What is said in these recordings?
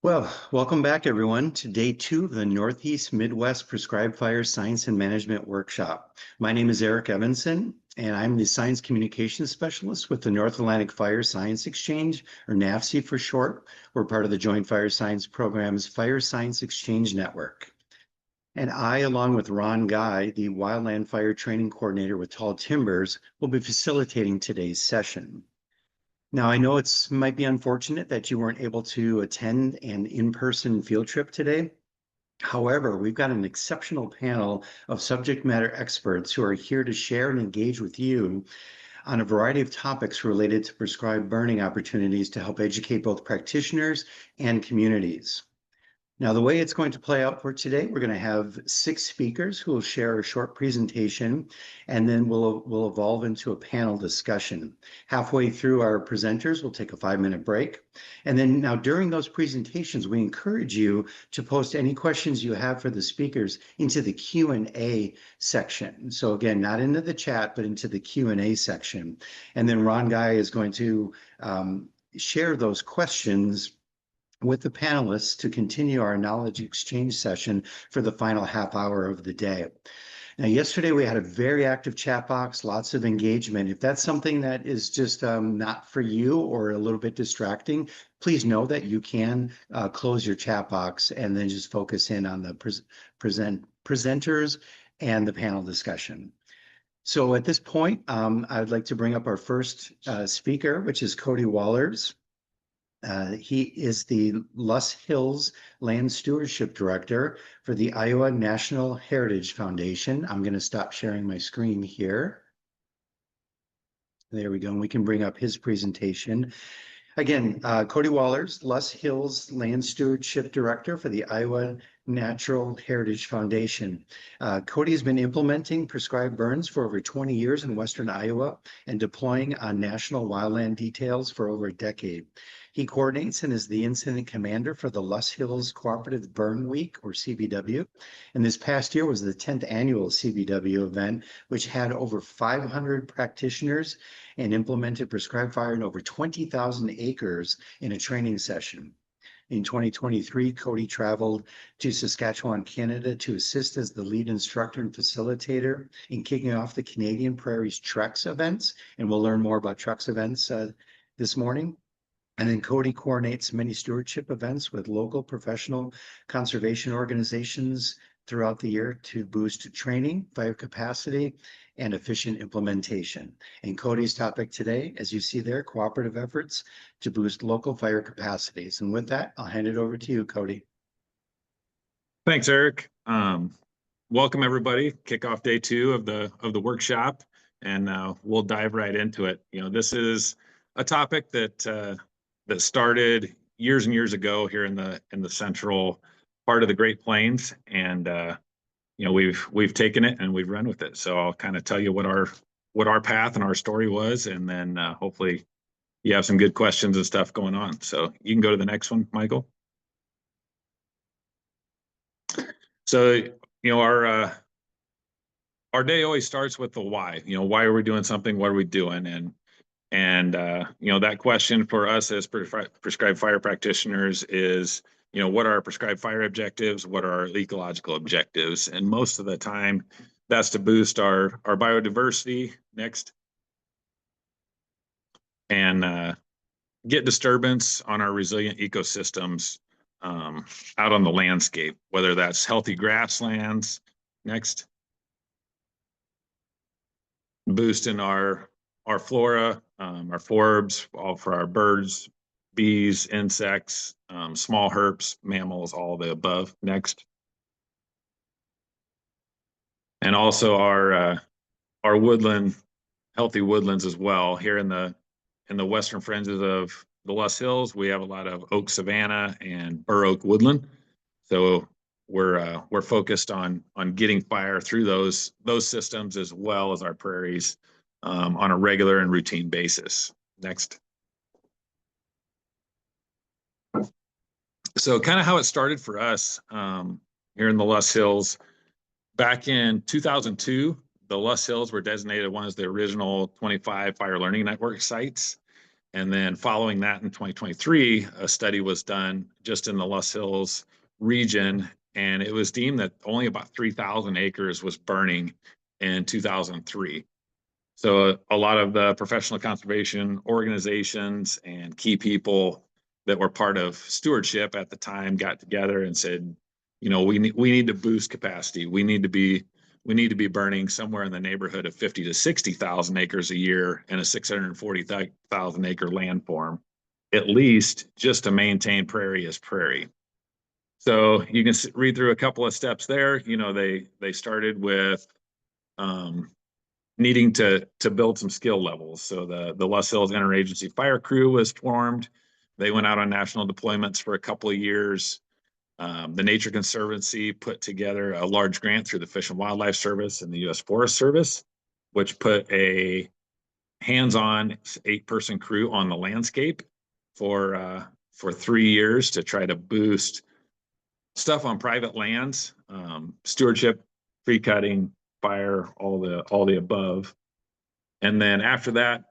Well, welcome back everyone to day 2 of the Northeast Midwest Prescribed Fire Science and Management Workshop. My name is Eric Evanson, and I'm the Science Communications Specialist with the North Atlantic Fire Science Exchange, or NAFSE for short. We're part of the Joint Fire Science Program's Fire Science Exchange Network. And I, along with Ron Guy, the Wildland Fire Training Coordinator with Tall Timbers, will be facilitating today's session. Now, I know it's might be unfortunate that you weren't able to attend an in-person field trip today. However, we've got an exceptional panel of subject matter experts who are here to share and engage with you on a variety of topics related to prescribed burning opportunities to help educate both practitioners and communities. Now, the way it's going to play out for today, we're going to have 6 speakers who will share a short presentation, and then we'll evolve into a panel discussion. Halfway through our presenters, we'll take a 5-minute break. And then now during those presentations, we encourage you to post any questions you have for the speakers into the Q&A section. So again, not into the chat, but into the Q&A section. And then Ron Guy is going to share those questions with the panelists to continue our knowledge exchange session for the final half hour of the day. Now, yesterday we had a very active chat box, lots of engagement. If that's something that is just not for you or a little bit distracting, please know that you can close your chat box and then just focus in on the presenters and the panel discussion. So at this point, I'd like to bring up our first speaker, which is Cody Wallers. He is the Luss Hills Land Stewardship Director for the Iowa National Heritage Foundation. I'm going to stop sharing my screen here. There we go. And we can bring up his presentation. Again, Cody Wallers, Luss Hills Land Stewardship Director for the Iowa Natural Heritage Foundation. Cody has been implementing prescribed burns for over 20 years in Western Iowa and deploying on national wildland details for over a decade. He coordinates and is the incident commander for the Luss Hills Cooperative Burn Week, or CBW. And this past year was the 10th annual CBW event, which had over 500 practitioners and implemented prescribed fire in over 20,000 acres in a training session. In 2023, Cody traveled to Saskatchewan, Canada to assist as the lead instructor and facilitator in kicking off the Canadian Prairies TREX Events. And we'll learn more about TREX Events this morning. And then Cody coordinates many stewardship events with local professional conservation organizations throughout the year to boost training, fire capacity, and efficient implementation. And Cody's topic today, as you see there, cooperative efforts to boost local fire capacities. And with that, I'll hand it over to you, Cody. Thanks, Eric. Welcome everybody. Kickoff day 2 of the workshop, and we'll dive right into it. You know, this is a topic that that started years and years ago here in the central part of the Great Plains, and you know, we've taken it and we've run with it. So I'll kind of tell you what our path and our story was, and then hopefully you have some good questions and stuff going on. So you can go to the next one, Michael. So, you know, our day always starts with the why. You know, why are we doing something? What are we doing? And you know, that question for us as prescribed fire practitioners is, you know, what are our prescribed fire objectives? What are our ecological objectives? And most of the time, that's to boost our biodiversity. Next. And get disturbance on our resilient ecosystems out on the landscape, whether that's healthy grasslands. Next. Boosting our flora, our forbs, all for our birds, bees, insects, small herps, mammals, all of the above. Next. And also our woodland, healthy woodlands as well. Here in the western fringes of the Luss Hills, we have a lot of oak savanna and bur oak woodland. So we're focused on getting fire through those systems as well as our prairies on a regular and routine basis. Next. So kind of how it started for us here in the Luss Hills. Back in 2002, the Luss Hills were designated one of the original 25 fire learning network sites. And then following that in 2023, a study was done just in the Loess Hills region, and it was deemed that only about 3,000 acres was burning in 2003. So a lot of the professional conservation organizations and key people that were part of stewardship at the time got together and said, we need to boost capacity. We need to be burning somewhere in the neighborhood of 50 to 60,000 acres a year in a 640,000 acre landform, at least, just to maintain prairie as prairie. So you can read through a couple of steps there. They started with needing to build some skill levels. So the Loess Hills Interagency Fire Crew was formed. They went out on national deployments for a couple of years. The Nature Conservancy put together a large grant through the Fish and Wildlife Service and the U.S. Forest Service, which put a hands-on 8-person crew on the landscape for 3 years to try to boost stuff on private lands, stewardship, tree cutting, fire, all the above. And then after that,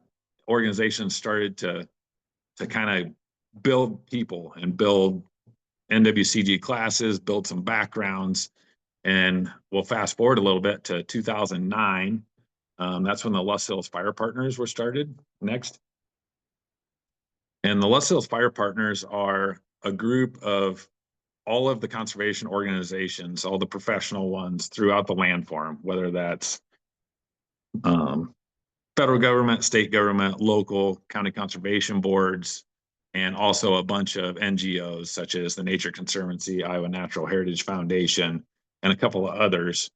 organizations started to kind of build people and build NWCG classes, build some backgrounds. And we'll fast forward a little bit to 2009. That's when the Loess Hills Fire Partners were started next. And the Loess Hills Fire Partners are a group of all of the conservation organizations, all the professional ones throughout the landform, whether that's federal government, state government, local, county conservation boards, and also a bunch of NGOs such as the Nature Conservancy, Iowa Natural Heritage Foundation, and a couple of others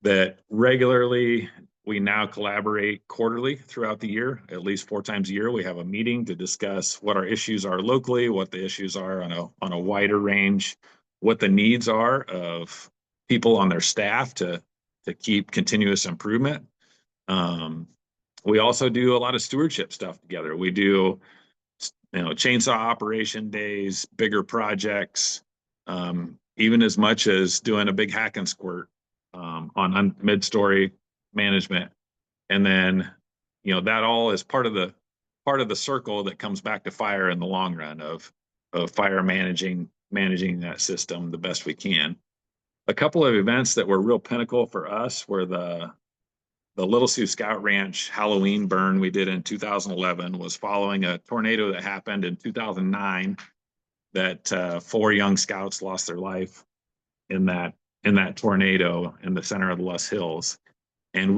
that regularly we now collaborate quarterly throughout the year, at least 4 times a year. We have a meeting to discuss what our issues are locally, what the issues are on a wider range, what the needs are of people on their staff to keep continuous improvement. We also do a lot of stewardship stuff together. We do, chainsaw operation days, bigger projects, even as much as doing a big hack and squirt on mid-story management. And then, that all is part of the circle that comes back to fire in the long run of fire managing that system the best we can. A couple of events that were real pinnacle for us were the Little Sioux Scout Ranch Halloween burn we did in 2011 was following a tornado that happened in 2009 that 4 young scouts lost their life in that tornado in the center of the Loess Hills. And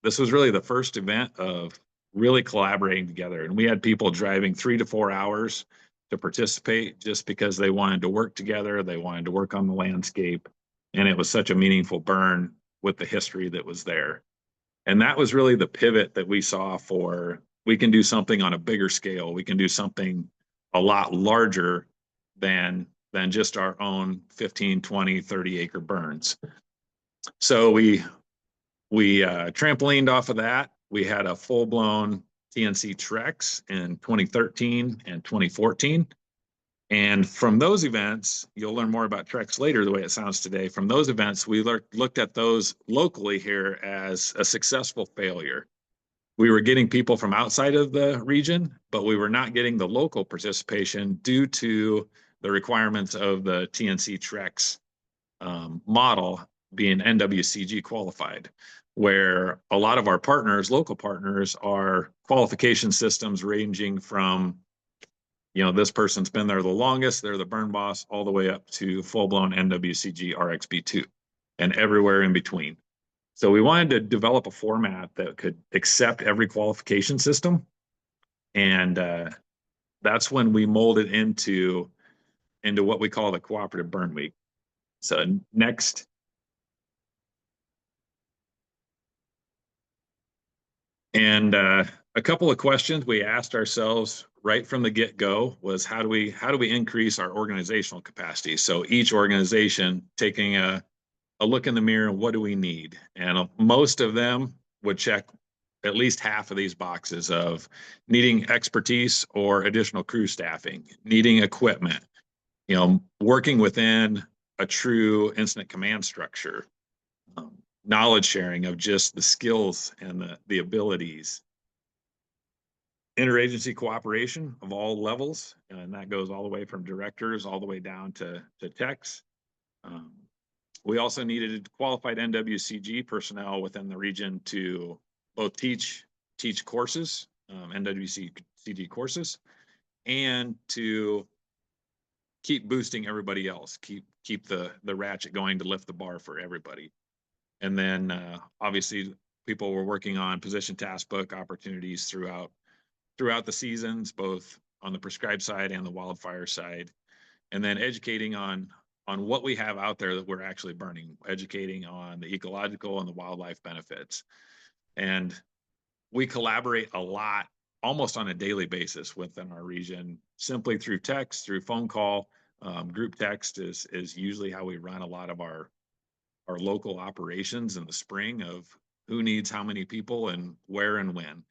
this was really the first event of really collaborating together. And we had people driving 3 to 4 hours to participate just because they wanted to work together. They wanted to work on the landscape. And it was such a meaningful burn with the history that was there. And that was really the pivot that we saw for, we can do something on a bigger scale. We can do something a lot larger than just our own 15, 20, 30 acre burns. So we trampolined off of that. We had a full-blown TNC TREX in 2013 and 2014. And from those events, you'll learn more about TREX later, the way it sounds today. From those events, we looked at those locally here as a successful failure. We were getting people from outside of the region, but we were not getting the local participation due to the requirements of the TNC TREX model being NWCG qualified, where a lot of our partners, local partners, are qualification systems ranging from, this person's been there the longest, they're the burn boss, all the way up to full-blown NWCG RXB2 and everywhere in between. So we wanted to develop a format that could accept every qualification system. And that's when we molded into what we call the Cooperative Burn Week. So next. And a couple of questions we asked ourselves right from the get-go was how do we increase our organizational capacity? So each organization taking a look in the mirror and what do we need? And most of them would check at least half of these boxes of needing expertise or additional crew staffing, needing equipment, working within a true incident command structure, knowledge sharing of just the skills and the abilities. interagency cooperation of all levels, and that goes all the way from directors all the way down to techs. We also needed qualified NWCG personnel within the region to both teach courses, NWCG courses, and to keep boosting everybody else, keep the ratchet going to lift the bar for everybody. And then obviously people were working on position task book opportunities throughout the seasons, both on the prescribed side and the wildfire side, and then educating on what we have out there that we're actually burning, educating on the ecological and the wildlife benefits. And we collaborate a lot, almost on a daily basis within our region, simply through text, through phone call. Group text is usually how we run a lot of our local operations in the spring, of who needs how many people and where and when.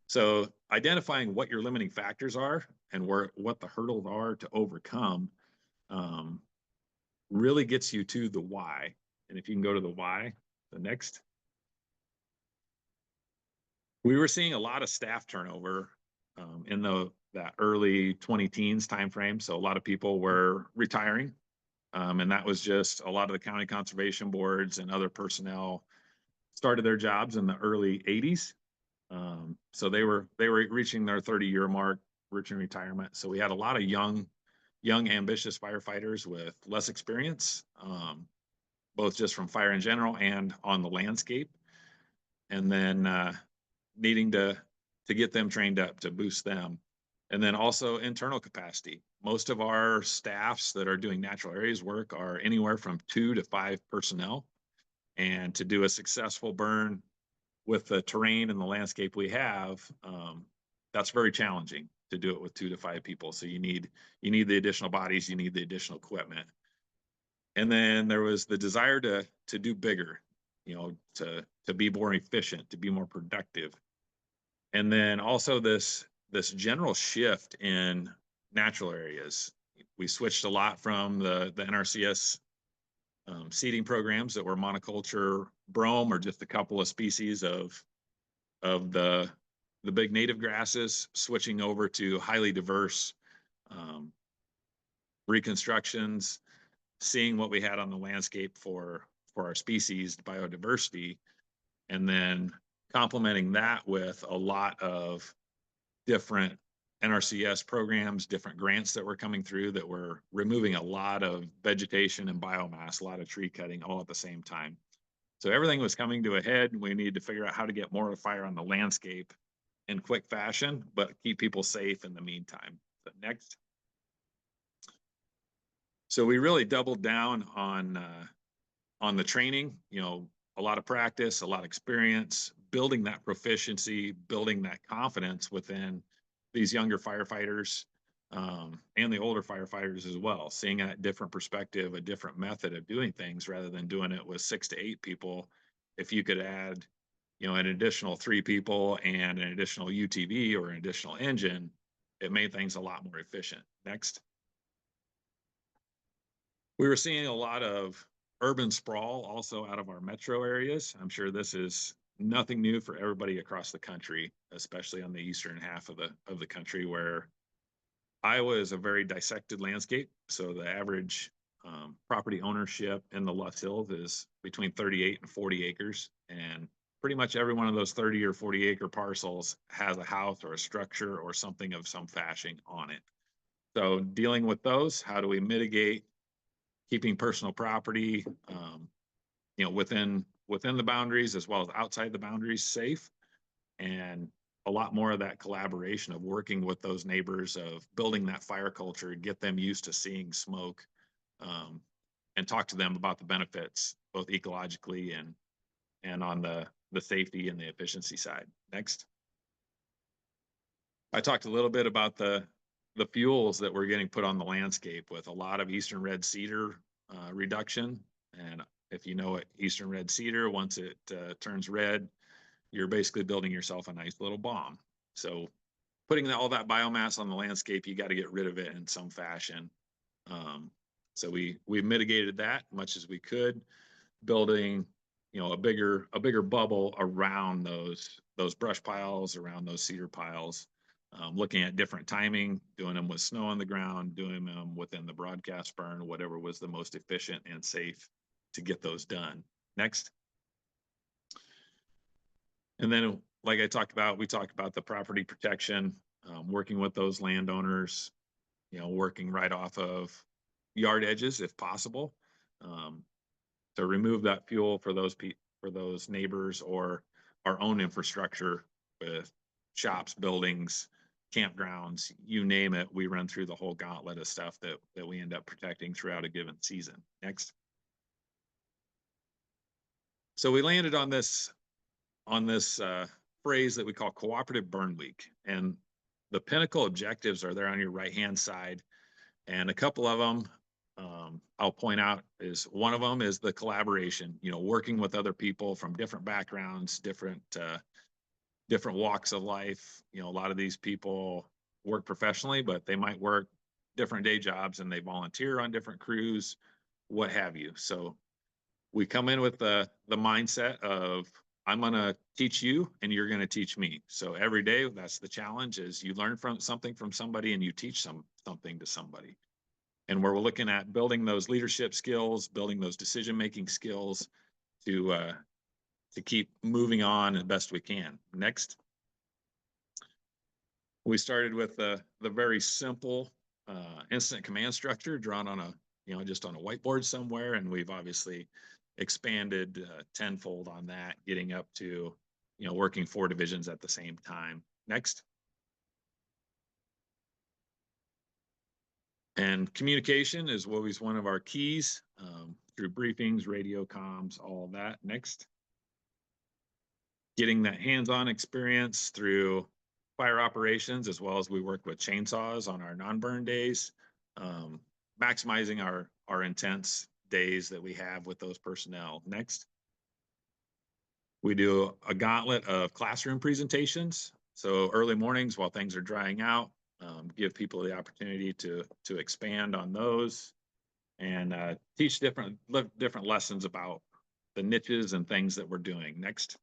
So identifying what your limiting factors are and what the hurdles are to overcome really gets you to the why. And if you can go to the why, the next. We were seeing a lot of staff turnover in that early 20-teens timeframe. So a lot of people were retiring. And that was just a lot of the county conservation boards and other personnel started their jobs in the early 80s. So they were reaching their 30-year mark, reaching retirement. So we had a lot of young ambitious firefighters with less experience, both just from fire in general and on the landscape, and then needing to get them trained up to boost them. And then also internal capacity. Most of our staffs that are doing natural areas work are anywhere from 2 to 5 personnel, and to do a successful burn with the terrain and the landscape we have, that's very challenging to do it with 2 to 5 people. So you need the additional bodies, you need the additional equipment. And then there was the desire to do bigger, to be more efficient, to be more productive. And then also this general shift in natural areas. We switched a lot from the NRCS seeding programs that were monoculture brome, or just a couple of species of the big native grasses, switching over to highly diverse reconstructions, seeing what we had on the landscape for our species biodiversity, and then complementing that with a lot of different NRCS programs, different grants that were coming through that were removing a lot of vegetation and biomass, a lot of tree cutting all at the same time. So everything was coming to a head, and we need to figure out how to get more of a fire on the landscape in quick fashion, but keep people safe in the meantime. So next. So we really doubled down on the training, a lot of practice, a lot of experience, building that proficiency, building that confidence within these younger firefighters and the older firefighters as well, seeing a different perspective, a different method of doing things rather than doing it with 6 to 8 people. If you could add, an additional 3 people and an additional UTV or an additional engine, it made things a lot more efficient. Next. We were seeing a lot of urban sprawl also out of our metro areas. I'm sure this is nothing new for everybody across the country, especially on the eastern half of the country, where Iowa is a very dissected landscape. So the average property ownership in the Luss Hills is between 38 and 40 acres. And pretty much every one of those 30 or 40 acre parcels has a house or a structure or something of some fashion on it. So dealing with those, how do we mitigate keeping personal property, within the boundaries as well as outside the boundaries safe, and a lot more of that collaboration of working with those neighbors, of building that fire culture, get them used to seeing smoke, and talk to them about the benefits, both ecologically and on the safety and the efficiency side. Next. I talked a little bit about the fuels that were getting put on the landscape with a lot of eastern red cedar reduction. And if you know what eastern red cedar, once it turns red, you're basically building yourself a nice little bomb. So putting all that biomass on the landscape, you got to get rid of it in some fashion. So we mitigated that much as we could, building a bigger bubble around those brush piles, around those cedar piles, looking at different timing, doing them with snow on the ground, doing them within the broadcast burn, whatever was the most efficient and safe to get those done. Next. And then, like I talked about, we talked about the property protection, working with those landowners, working right off of yard edges if possible, to remove that fuel for those neighbors or our own infrastructure with shops, buildings, campgrounds, you name it. We run through the whole gauntlet of stuff that we end up protecting throughout a given season. Next. So we landed on this phrase that we call cooperative burn week, and the pinnacle objectives are there on your right-hand side, and a couple of them I'll point out is one of them is the collaboration, working with other people from different backgrounds, different walks of life. A lot of these people work professionally, but they might work different day jobs and they volunteer on different crews, what have you. So we come in with the mindset of, I'm going to teach you and you're going to teach me. So every day, that's the challenge, is you learn something from somebody and you teach something to somebody. And we're looking at building those leadership skills, building those decision-making skills to keep moving on as best we can. Next. We started with the very simple incident command structure drawn on just on a whiteboard somewhere. And we've obviously expanded tenfold on that, getting up to, working 4 divisions at the same time. Next. And communication is always one of our keys, through briefings, radio comms, all that. Next. Getting that hands-on experience through fire operations, as well as we work with chainsaws on our non-burn days, maximizing our intense days that we have with those personnel. Next. We do a gauntlet of classroom presentations. So early mornings while things are drying out, give people the opportunity to expand on those and teach different lessons about the niches and things that we're doing. Next.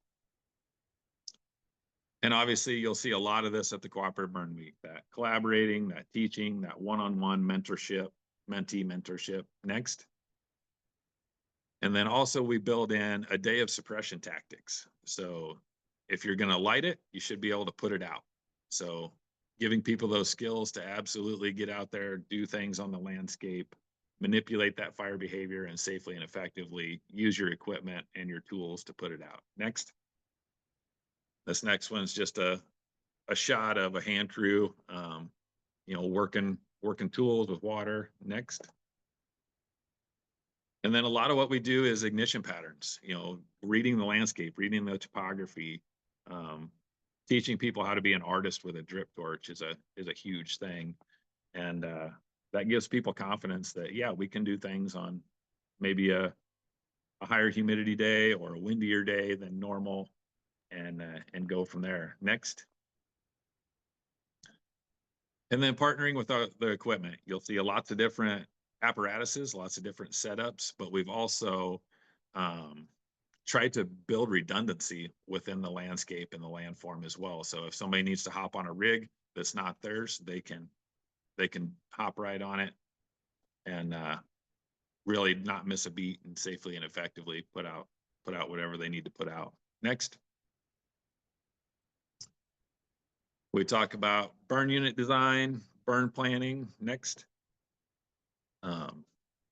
And obviously you'll see a lot of this at the Cooperative Burn Week, that collaborating, that teaching, that one-on-one mentorship, mentee mentorship. Next. And then also we build in a day of suppression tactics. So if you're going to light it, you should be able to put it out. So giving people those skills to absolutely get out there, do things on the landscape, manipulate that fire behavior, and safely and effectively use your equipment and your tools to put it out. Next. This next one's just a shot of a hand crew, working tools with water. Next. And then a lot of what we do is ignition patterns, reading the landscape, reading the topography, teaching people how to be an artist with a drip torch is a huge thing. And that gives people confidence that, yeah, we can do things on maybe a higher humidity day or a windier day than normal, and go from there. Next. And then partnering with the equipment, you'll see lots of different apparatuses, lots of different setups, but we've also tried to build redundancy within the landscape and the landform as well. So if somebody needs to hop on a rig that's not theirs, they can hop right on it and really not miss a beat and safely and effectively put out whatever they need to put out. Next. We talk about burn unit design, burn planning. Next.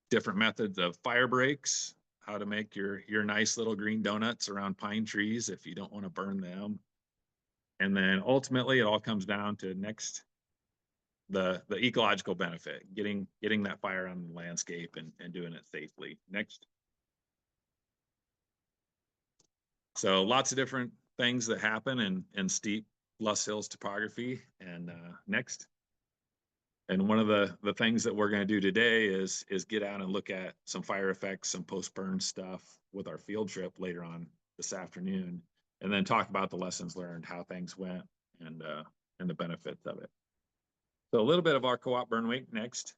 Different methods of fire breaks, how to make your nice little green donuts around pine trees if you don't want to burn them. And then ultimately it all comes down to next, the ecological benefit, getting that fire on the landscape and doing it safely. Next. So lots of different things that happen in steep Loess Hills topography. And next. And one of the things that we're going to do today is get out and look at some fire effects, some post-burn stuff with our field trip later on this afternoon, and then talk about the lessons learned, how things went, and the benefits of it. So a little bit of our Co-op Burn Week next.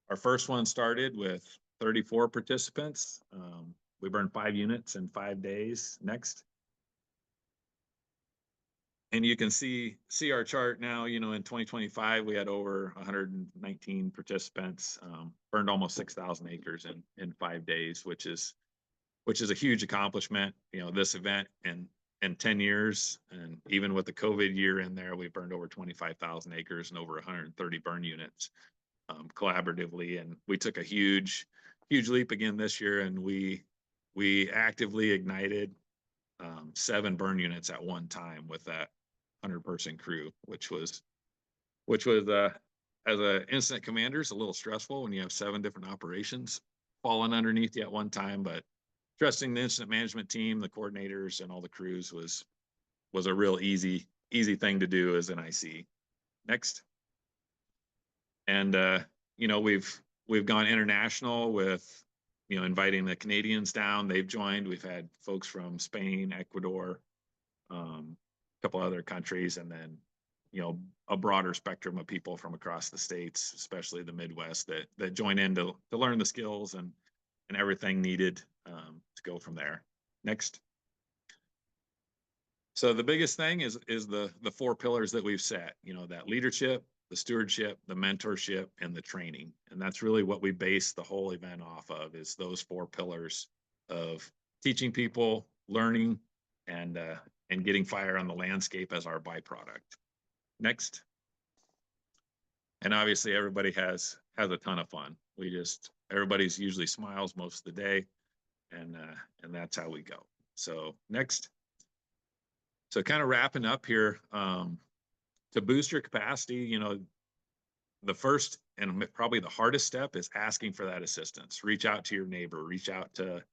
Our first one started with 34 participants. We burned 5 units in 5 days. Next. And you can see our chart now. In 2025, we had over 119 participants, burned almost 6,000 acres in 5 days, which is a huge accomplishment. This event in 10 years, and even with the COVID year in there, we burned over 25,000 acres and over 130 burn units collaboratively. And we took a huge leap again this year, and we actively ignited 7 burn units at one time with that 100-person crew, which was as a incident commander, it's a little stressful when you have 7 different operations falling underneath you at one time. But trusting the incident management team, the coordinators, and all the crews was a real easy thing to do as an IC. Next. And we've gone international with inviting the Canadians down. They've joined. We've had folks from Spain, Ecuador, a couple other countries, and then a broader spectrum of people from across the states, especially the Midwest, that join in to learn the skills and everything needed to go from there. Next. So the biggest thing is the 4 pillars that we've set. That leadership, the stewardship, the mentorship, and the training. And that's really what we base the whole event off of, is those 4 pillars of teaching people, learning, and getting fire on the landscape as our byproduct. Next. And obviously everybody has a ton of fun. Everybody's usually smiles most of the day, and that's how we go. So next. So kind of wrapping up here, to boost your capacity, the first and probably the hardest step is asking for that assistance. Reach out to your neighbor, reach out to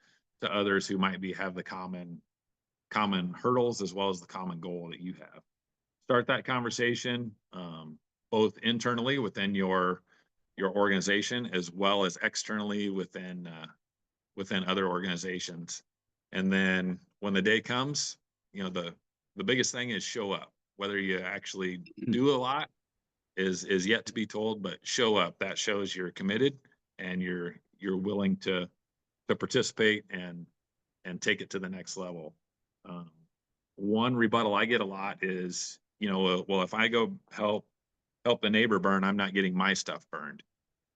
others who might have the common hurdles as well as the common goal that you have. Start that conversation, both internally within your organization as well as externally within other organizations. And then when the day comes, the biggest thing is show up. Whether you actually do a lot is yet to be told, but show up. That shows you're committed and you're willing to participate and take it to the next level. One rebuttal I get a lot is, well, if I go help the neighbor burn, I'm not getting my stuff burned.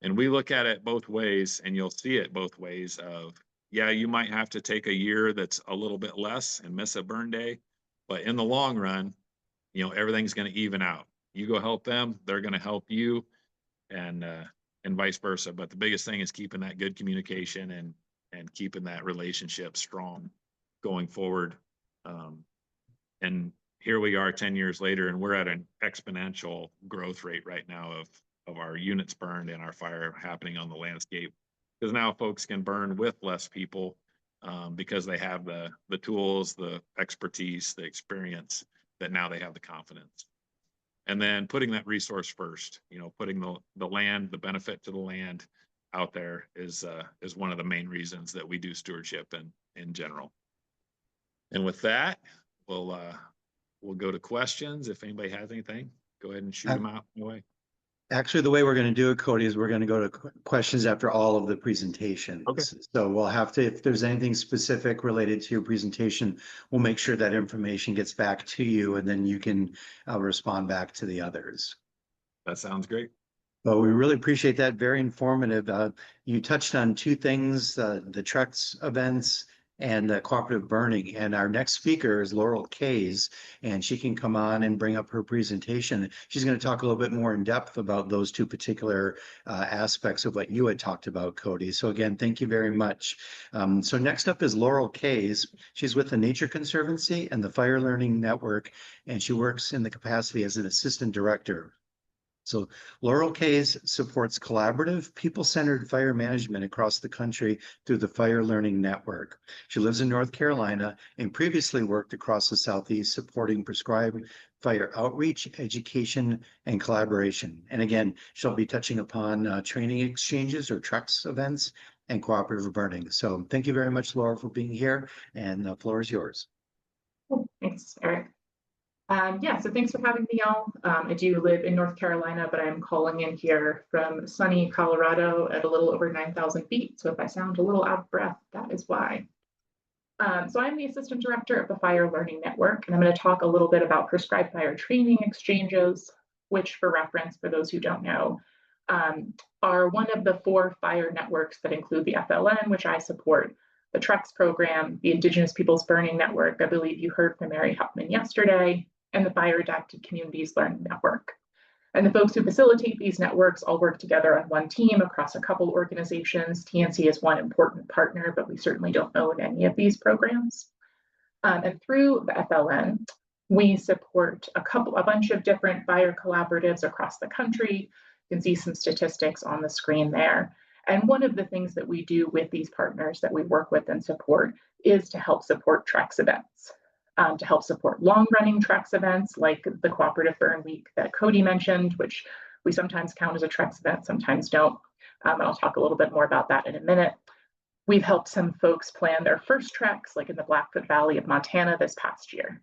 And we look at it both ways, and you'll see it both ways of, yeah, you might have to take a year that's a little bit less and miss a burn day, but in the long run, everything's going to even out. You go help them, they're going to help you, and vice versa. But the biggest thing is keeping that good communication and keeping that relationship strong going forward. And here we are 10 years later, and we're at an exponential growth rate right now of our units burned and our fire happening on the landscape. Because now folks can burn with less people because they have the tools, the expertise, the experience, that now they have the confidence. And then putting that resource first, putting the land, the benefit to the land out there is one of the main reasons that we do stewardship in general. And with that, we'll go to questions. If anybody has anything, go ahead and shoot them out away. Actually, the way we're going to do it, Cody, is we're going to go to questions after all of the presentations. Okay. So we'll have to, if there's anything specific related to your presentation, we'll make sure that information gets back to you, and then you can respond back to the others. That sounds great. Well, we really appreciate that. Very informative. You touched on 2 things, the TREX events and cooperative burning. And our next speaker is Laurel Kays, and she can come on and bring up her presentation. She's going to talk a little bit more in depth about those 2 particular aspects of what you had talked about, Cody. So again, thank you very much. So next up is Laurel Kays. She's with the Nature Conservancy and the Fire Learning Network, and she works in the capacity as an assistant director. So Laurel Kays supports collaborative, people-centered fire management across the country through the Fire Learning Network. She lives in North Carolina and previously worked across the Southeast supporting prescribed fire outreach, education, and collaboration. And again, she'll be touching upon training exchanges or TREX events and cooperative burning. So thank you very much, Laura, for being here, and the floor is yours. Thanks, Eric. Yeah, so thanks for having me, y'all. I do live in North Carolina, but I'm calling in here from sunny Colorado at a little over 9,000 feet. So if I sound a little out of breath, that is why. So I'm the Assistant Director of the Fire Learning Network, and I'm going to talk a little bit about prescribed fire training exchanges, which, for reference, for those who don't know, are one of the 4 fire networks that include the FLN, which I support, the TREX program, the Indigenous Peoples Burning Network, I believe you heard from Mary Huffman yesterday, and the Fire Adapted Communities Learning Network. And the folks who facilitate these networks all work together on one team across a couple organizations. TNC is one important partner, but we certainly don't own any of these programs. And through the FLN, we support a bunch of different fire collaboratives across the country. You can see some statistics on the screen there. And one of the things that we do with these partners that we work with and support is to help support TREX events. To help support long-running TREX events like the Cooperative Burn Week that Cody mentioned, which we sometimes count as a TREX event, sometimes don't. And I'll talk a little bit more about that in a minute. We've helped some folks plan their first TREX, like in the Blackfoot Valley of Montana this past year.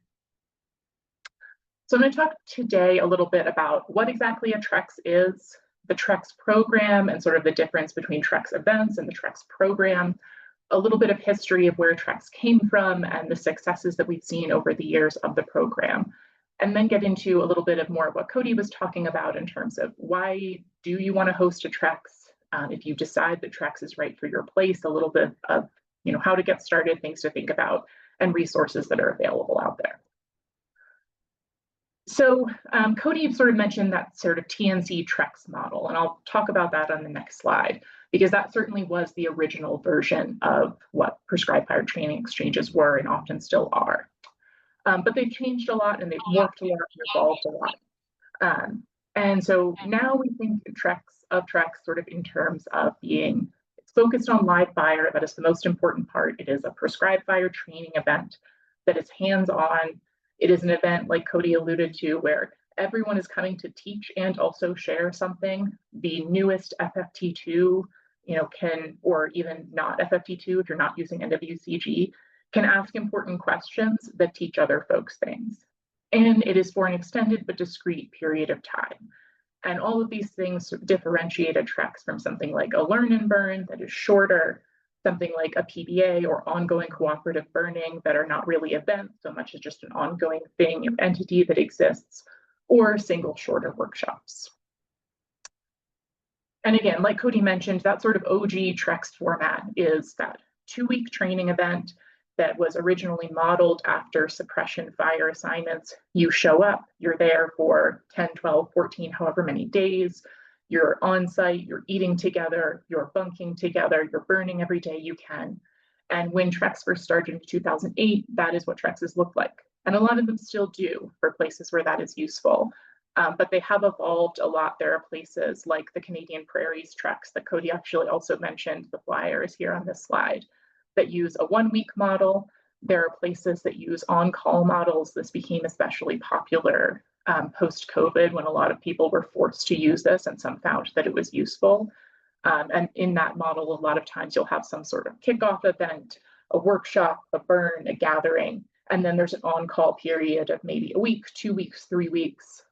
So I'm going to talk today a little bit about what exactly a TREX is, the TREX program, and sort of the difference between TREX events and the TREX program, a little bit of history of where TREX came from and the successes that we've seen over the years of the program, and then get into a little bit of more of what Cody was talking about in terms of why do you want to host a TREX? If you decide that TREX is right for your place, a little bit of how to get started, things to think about, and resources that are available out there. So Cody sort of mentioned that sort of TNC TREX model, and I'll talk about that on the next slide, because that certainly was the original version of what prescribed fire training exchanges were and often still are. But they've changed a lot and they've morphed a lot and evolved a lot. And so now we think of TREX sort of in terms of being, it's focused on live fire. That is the most important part. It is a prescribed fire training event that is hands-on. It is an event, like Cody alluded to, where everyone is coming to teach and also share something. The newest FFT2, can, or even not FFT2, if you're not using NWCG, can ask important questions that teach other folks things. And it is for an extended but discrete period of time. And all of these things differentiate a TREX from something like a learn and burn that is shorter, something like a PBA or ongoing cooperative burning that are not really events so much as just an ongoing thing, entity that exists, or single shorter workshops. And again, like Cody mentioned, that sort of OG TREX format is that 2-week training event that was originally modeled after suppression fire assignments. You show up, you're there for 10, 12, 14, however many days. You're on site, you're eating together, you're bunking together, you're burning every day you can. And when TREX first started in 2008, that is what TREXs looked like. And a lot of them still do for places where that is useful. But they have evolved a lot. There are places like the Canadian Prairies TREX that Cody actually also mentioned, the flyers here on this slide, that use a 1-week model. There are places that use on-call models. This became especially popular post-COVID when a lot of people were forced to use this and some found that it was useful. And in that model, a lot of times you'll have some sort of kickoff event, a workshop, a burn, a gathering, and then there's an on-call period of maybe a week, 2 weeks, 3 weeks,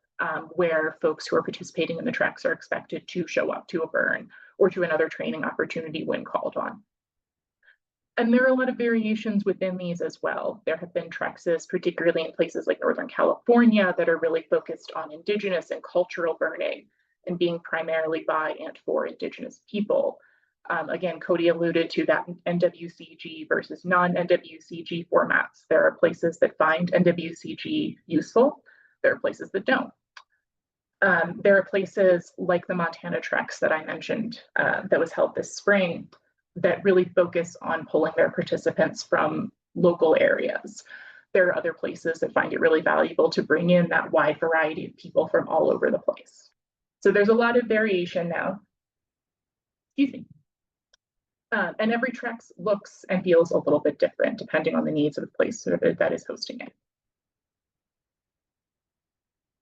where folks who are participating in the TREX are expected to show up to a burn or to another training opportunity when called on. And there are a lot of variations within these as well. There have been TREXs, particularly in places like Northern California, that are really focused on Indigenous and cultural burning and being primarily by and for Indigenous people. Again, Cody alluded to that NWCG versus non-NWCG formats. There are places that find NWCG useful. There are places that don't. There are places like the Montana TREX that I mentioned that was held this spring that really focus on pulling their participants from local areas. There are other places that find it really valuable to bring in that wide variety of people from all over the place. So there's a lot of variation now. Excuse me. And every TREX looks and feels a little bit different depending on the needs of the place that is hosting it.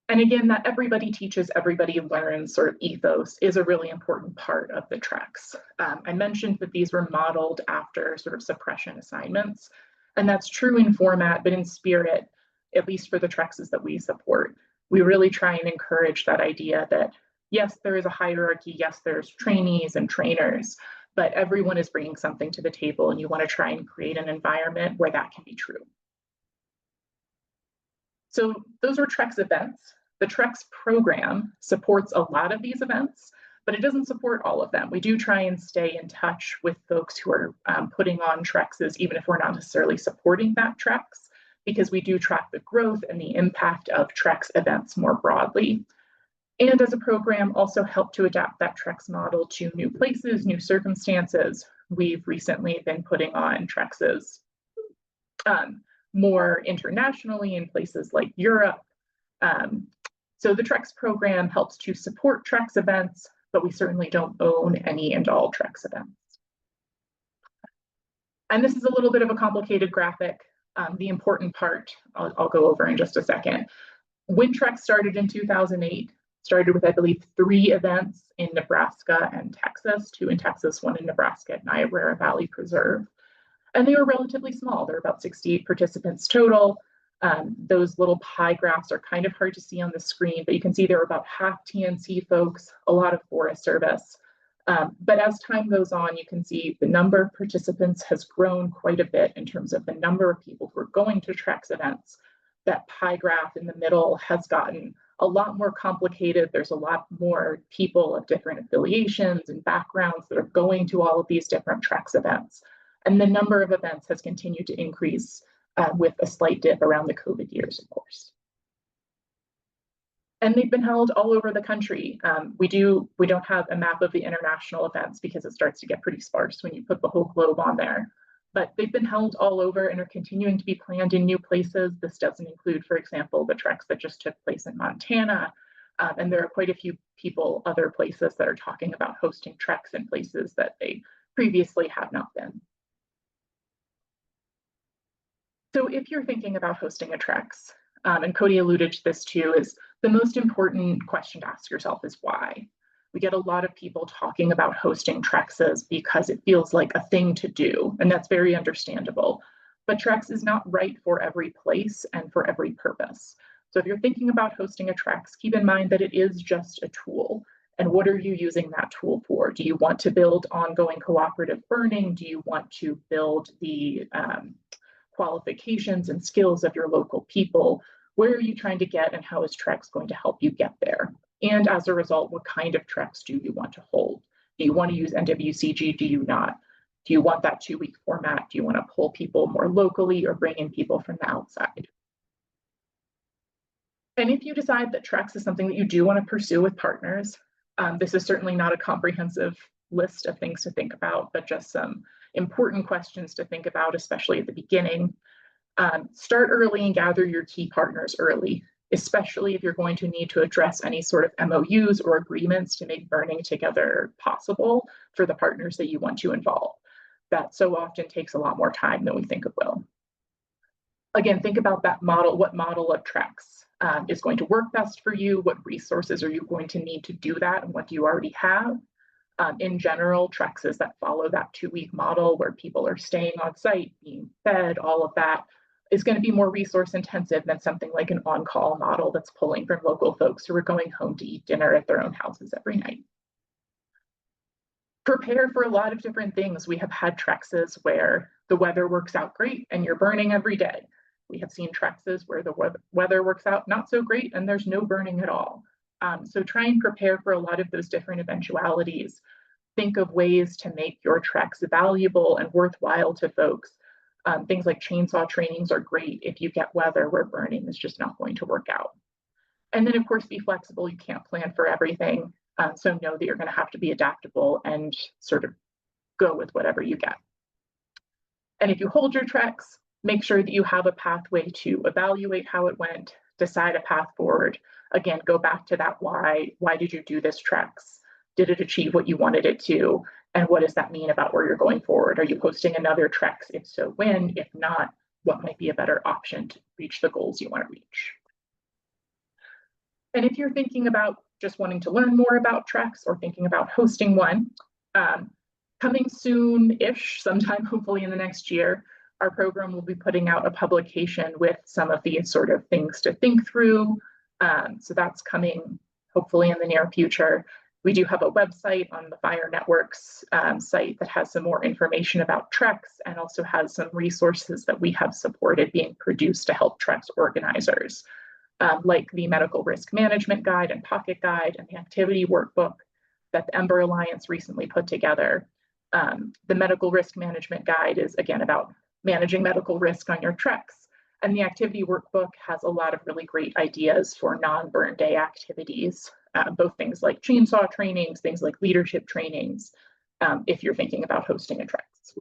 And again, that everybody teaches, everybody learns sort of ethos is a really important part of the TREX. I mentioned that these were modeled after sort of suppression assignments, and that's true in format, but in spirit, at least for the TREXs that we support, we really try and encourage that idea that, yes, there is a hierarchy, yes, there's trainees and trainers, but everyone is bringing something to the table, and you want to try and create an environment where that can be true. So those are TREX events. The TREX program supports a lot of these events, but it doesn't support all of them. We do try and stay in touch with folks who are putting on TREXs, even if we're not necessarily supporting that TREX, because we do track the growth and the impact of TREX events more broadly. And as a program, also help to adapt that TREX model to new places, new circumstances. We've recently been putting on TREXs more internationally in places like Europe. So the TREX program helps to support TREX events, but we certainly don't own any and all TREX events. And this is a little bit of a complicated graphic. The important part I'll go over in just a second. When TREX started in 2008, started with, I believe, 3 events in Nebraska and Texas, 2 in Texas, 1 in Nebraska at Niobrara Valley Preserve. And they were relatively small. There were about 68 participants total. Those little pie graphs are kind of hard to see on the screen, but you can see there were about half TNC folks, a lot of Forest Service. But as time goes on, you can see the number of participants has grown quite a bit in terms of the number of people who are going to TREX events. That pie graph in the middle has gotten a lot more complicated. There's a lot more people of different affiliations and backgrounds that are going to all of these different TREX events. And the number of events has continued to increase with a slight dip around the COVID years, of course. And they've been held all over the country. We don't have a map of the international events because it starts to get pretty sparse when you put the whole globe on there. But they've been held all over and are continuing to be planned in new places. This doesn't include, for example, the TREX that just took place in Montana. And there are quite a few people, other places that are talking about hosting TREX in places that they previously have not been. So if you're thinking about hosting a TREX, and Cody alluded to this too, is the most important question to ask yourself is why. We get a lot of people talking about hosting TREXs because it feels like a thing to do, and that's very understandable. But TREX is not right for every place and for every purpose. So if you're thinking about hosting a TREX, keep in mind that it is just a tool. And what are you using that tool for? Do you want to build ongoing cooperative burning? Do you want to build the qualifications and skills of your local people? Where are you trying to get, and how is TREX going to help you get there? And as a result, what kind of TREX do you want to hold? Do you want to use NWCG? Do you not? Do you want that 2-week format? Do you want to pull people more locally or bring in people from the outside? And if you decide that TREX is something that you do want to pursue with partners, this is certainly not a comprehensive list of things to think about, but just some important questions to think about, especially at the beginning. Start early and gather your key partners early, especially if you're going to need to address any sort of MOUs or agreements to make burning together possible for the partners that you want to involve. That so often takes a lot more time than we think it will. Again, think about that model. What model of TREX is going to work best for you? What resources are you going to need to do that, and what do you already have? In general, TREXs that follow that 2-week model where people are staying on site, being fed, all of that is going to be more resource intensive than something like an on-call model that's pulling from local folks who are going home to eat dinner at their own houses every night. Prepare for a lot of different things. We have had TREXs where the weather works out great and you're burning every day. We have seen TREXs where the weather works out not so great and there's no burning at all. So try and prepare for a lot of those different eventualities. Think of ways to make your TREX valuable and worthwhile to folks. Things like chainsaw trainings are great if you get weather where burning is just not going to work out. And then of course, be flexible. You can't plan for everything. So know that you're going to have to be adaptable and sort of go with whatever you get. And if you hold your TREX, make sure that you have a pathway to evaluate how it went, decide a path forward. Again, go back to that why. Why did you do this TREX? Did it achieve what you wanted it to? And what does that mean about where you're going forward? Are you hosting another TREX? If so, when? If not, what might be a better option to reach the goals you want to reach? And if you're thinking about just wanting to learn more about TREX or thinking about hosting one, coming soon-ish, sometime hopefully in the next year, our program will be putting out a publication with some of these sort of things to think through. So that's coming hopefully in the near future. We do have a website on the Fire Network's site that has some more information about TREX and also has some resources that we have supported being produced to help TREX organizers, like the Medical Risk Management Guide and Pocket Guide and the Activity Workbook that the Ember Alliance recently put together. The Medical Risk Management Guide is, again, about managing medical risk on your TREX. And the Activity Workbook has a lot of really great ideas for non-burn day activities, both things like chainsaw trainings, things like leadership trainings, if you're thinking about hosting a TREX.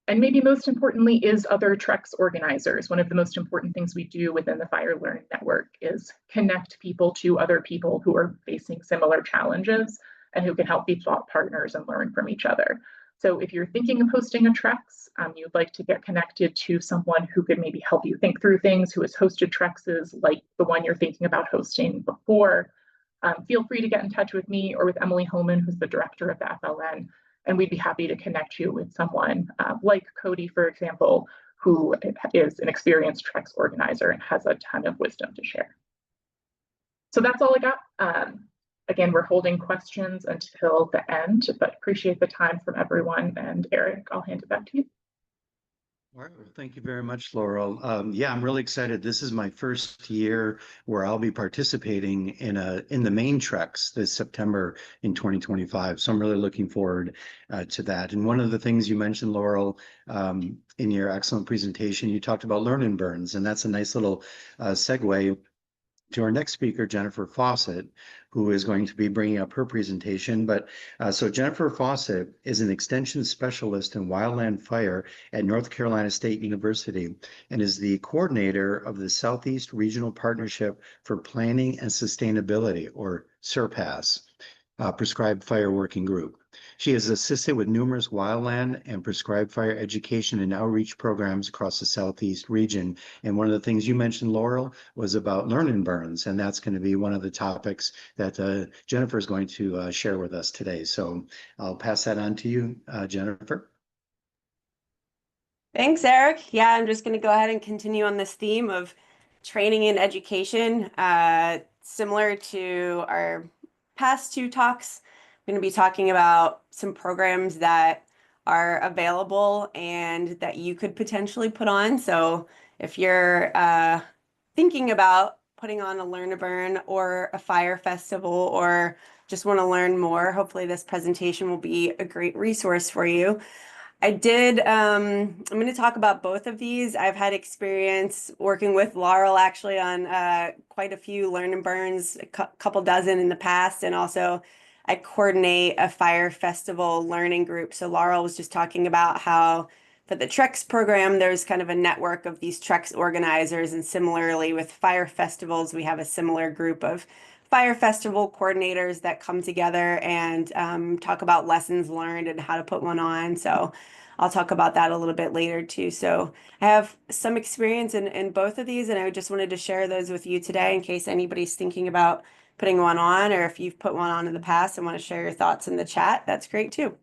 And maybe most importantly is other TREX organizers. One of the most important things we do within the Fire Learning Network is connect people to other people who are facing similar challenges and who can help be thought partners and learn from each other. So if you're thinking of hosting a TREX, you'd like to get connected to someone who could maybe help you think through things, who has hosted TREXs like the one you're thinking about hosting before, feel free to get in touch with me or with Emily Homan, who's the director of the FLN, and we'd be happy to connect you with someone like Cody, for example, who is an experienced TREX organizer and has a ton of wisdom to share. So that's all I got. Again, we're holding questions until the end, but appreciate the time from everyone. And Eric, I'll hand it back to you. All right, well, thank you very much, Laurel. Yeah, I'm really excited. This is my first year where I'll be participating in the main TREX this September in 2025. So I'm really looking forward to that. And one of the things you mentioned, Laurel, in your excellent presentation, you talked about learn and burns, and that's a nice little segue to our next speaker, Jennifer Fawcett, who is going to be bringing up her presentation. But so Jennifer Fawcett is an extension specialist in wildland fire at North Carolina State University and is the coordinator of the Southeast Regional Partnership for Planning and Sustainability, or SURPASS, Prescribed Fire Working Group. She has assisted with numerous wildland and prescribed fire education and outreach programs across the Southeast region. And one of the things you mentioned, Laurel, was about learn and burns. And that's going to be one of the topics that Jennifer is going to share with us today. So I'll pass that on to you, Jennifer. Thanks, Eric. Yeah, I'm just going to go ahead and continue on this theme of training and education. Similar to our past two talks, I'm going to be talking about some programs that are available and that you could potentially put on. So if you're thinking about putting on a Learn to Burn or a fire festival or just want to learn more, hopefully this presentation will be a great resource for you. I'm going to talk about both of these. I've had experience working with Laurel actually on quite a few Learn and Burns, a couple dozen in the past, and also I coordinate a fire festival learning group. So Laurel was just talking about how for the TREX program, there's kind of a network of these TREX organizers, and similarly with fire festivals, we have a similar group of fire festival coordinators that come together and talk about lessons learned and how to put one on. So I'll talk about that a little bit later too. So I have some experience in both of these, and I just wanted to share those with you today in case anybody's thinking about putting one on, or if you've put one on in the past and want to share your thoughts in the chat, that's great too.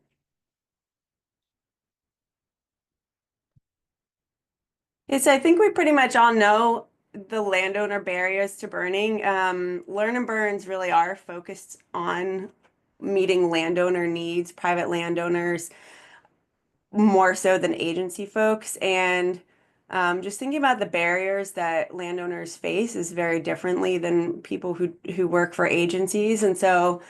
Yes, I think we pretty much all know the landowner barriers to burning. Learn and Burns really are focused on meeting landowner needs, private landowners, more so than agency folks. And just thinking about the barriers that landowners face is very differently than people who work for agencies. And so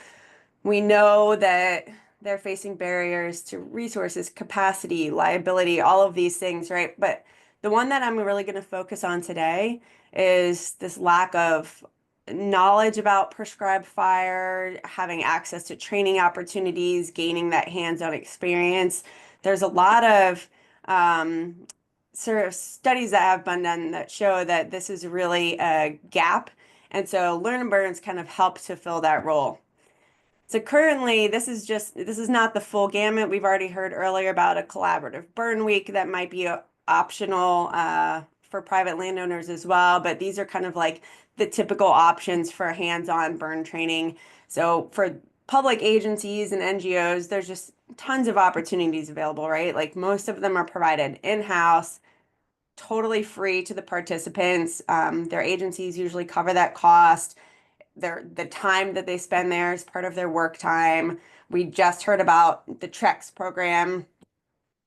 we know that they're facing barriers to resources, capacity, liability, all of these things, right? But the one that I'm really going to focus on today is this lack of knowledge about prescribed fire, having access to training opportunities, gaining that hands-on experience. There's a lot of sort of studies that have been done that show that this is really a gap. And so Learn and Burns kind of help to fill that role. So currently, this is not the full gamut. We've already heard earlier about a collaborative burn week that might be optional for private landowners as well, but these are kind of like the typical options for hands-on burn training. So for public agencies and NGOs, there's just tons of opportunities available, right? Like most of them are provided in-house, totally free to the participants. Their agencies usually cover that cost. the time that they spend there is part of their work time. We just heard about the TREX program,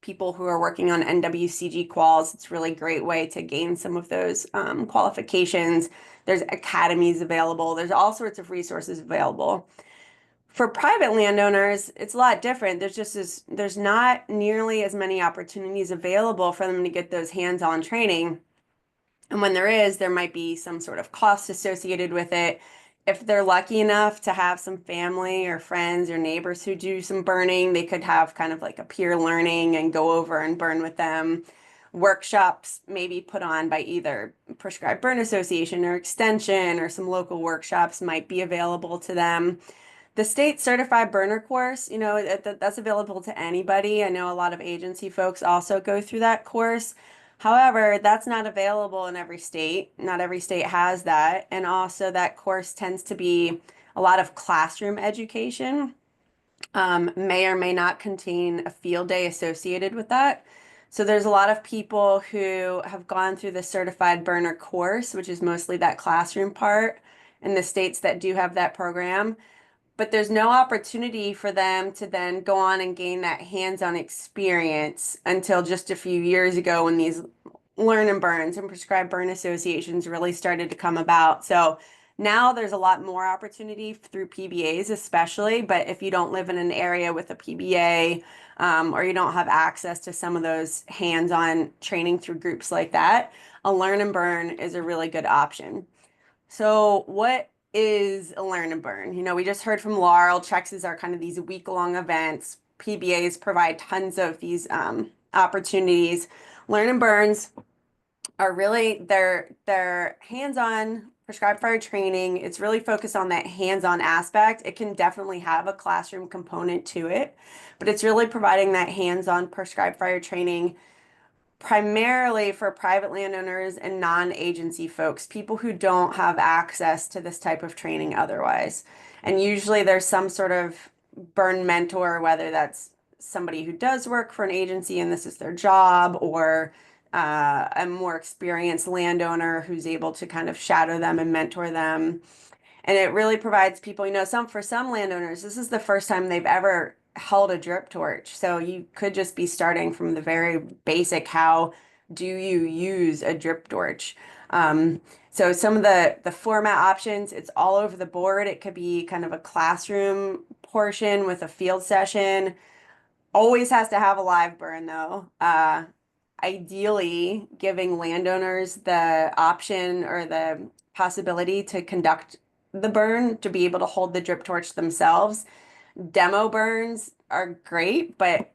people who are working on NWCG quals. It's a really great way to gain some of those qualifications. There's academies available. There's all sorts of resources available. For private landowners, it's a lot different. There's not nearly as many opportunities available for them to get those hands-on training. And when there is, there might be some sort of cost associated with it. If they're lucky enough to have some family or friends or neighbors who do some burning, they could have kind of like a peer learning and go over and burn with them. Workshops may be put on by either Prescribed Burn Association or Extension, or some local workshops might be available to them. The state certified burner course, that's available to anybody. I know a lot of agency folks also go through that course. However, that's not available in every state. Not every state has that. And also that course tends to be a lot of classroom education, may or may not contain a field day associated with that. So there's a lot of people who have gone through the certified burner course, which is mostly that classroom part in the states that do have that program. But there's no opportunity for them to then go on and gain that hands-on experience until just a few years ago, when these Learn and Burns and Prescribed Burn Associations really started to come about. So now there's a lot more opportunity through PBAs especially, but if you don't live in an area with a PBA, or you don't have access to some of those hands-on training through groups like that, a Learn and Burn is a really good option. So what is a Learn and Burn? We just heard from Laurel, TREXs are kind of these week-long events. PBAs provide tons of these opportunities. Learn and Burns are really, they're hands-on prescribed fire training. It's really focused on that hands-on aspect. It can definitely have a classroom component to it, but it's really providing that hands-on prescribed fire training primarily for private landowners and non-agency folks, people who don't have access to this type of training otherwise. And usually there's some sort of burn mentor, whether that's somebody who does work for an agency and this is their job, or a more experienced landowner who's able to kind of shadow them and mentor them. And it really provides people, for some landowners, this is the first time they've ever held a drip torch. So you could just be starting from the very basic, how do you use a drip torch? So some of the format options, it's all over the board. It could be kind of a classroom portion with a field session. Always has to have a live burn though. Ideally giving landowners the option or the possibility to conduct the burn, to be able to hold the drip torch themselves. Demo burns are great, but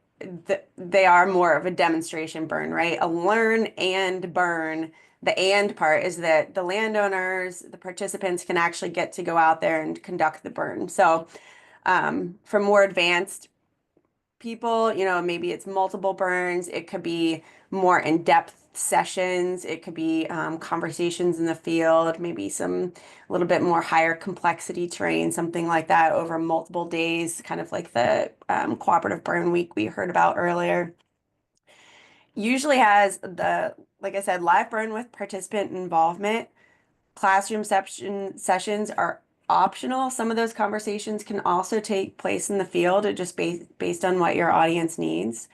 they are more of a demonstration burn, right? A learn and burn. The and part is that the landowners, the participants, can actually get to go out there and conduct the burn. So for more advanced people, maybe it's multiple burns. It could be more in-depth sessions. It could be conversations in the field, maybe a little bit more higher complexity terrain, something like that over multiple days, kind of like the Cooperative Burn Week we heard about earlier. Usually has like I said, live burn with participant involvement. Classroom sessions are optional. Some of those conversations can also take place in the field, just based on what your audience needs.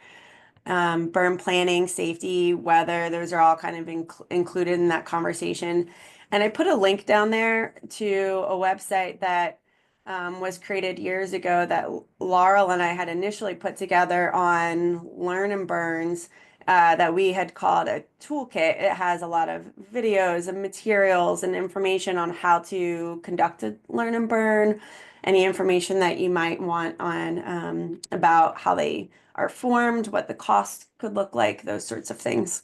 Burn planning, safety, weather, those are all kind of included in that conversation. And I put a link down there to a website that was created years ago that Laurel and I had initially put together on Learn and Burns, that we had called a toolkit. It has a lot of videos and materials and information on how to conduct a Learn and Burn, any information that you might want on about how they are formed, what the cost could look like, those sorts of things.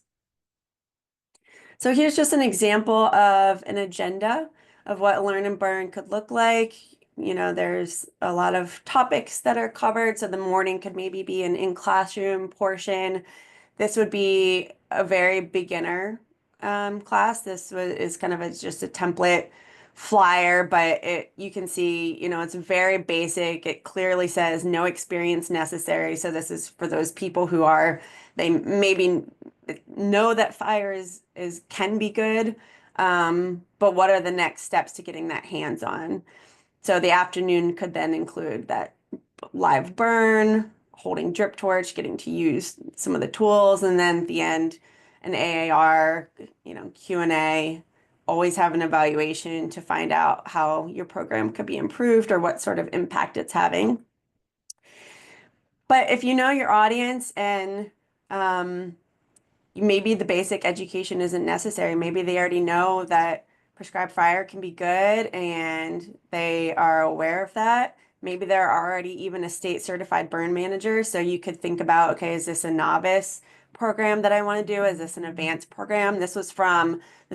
So here's just an example of an agenda of what Learn and Burn could look like. There's a lot of topics that are covered. So the morning could maybe be an in-classroom portion. This would be a very beginner class. This is kind of just a template flyer, but you can see, it's very basic. It clearly says no experience necessary. So this is for those people they maybe know that fire can be good, but what are the next steps to getting that hands-on? So the afternoon could then include that live burn, holding drip torch, getting to use some of the tools, and then at the end, an AAR, Q&A, always have an evaluation to find out how your program could be improved or what sort of impact it's having. But if you know your audience and maybe the basic education isn't necessary, maybe they already know that prescribed fire can be good and they are aware of that. Maybe they're already even a state certified burn manager. So you could think about, okay, is this a novice program that I want to do? Is this an advanced program? This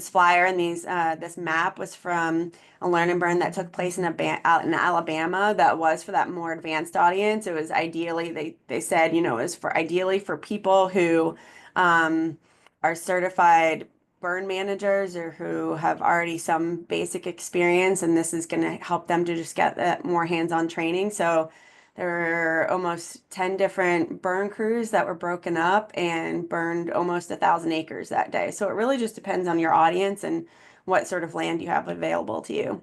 flyer and this map was from a learn and burn that took place out in Alabama that was for that more advanced audience. It was ideally, they said, it was ideally for people who are certified burn managers or who have already some basic experience, and this is going to help them to just get that more hands-on training. So there were almost 10 different burn crews that were broken up and burned almost 1,000 acres that day. So it really just depends on your audience and what sort of land you have available to you.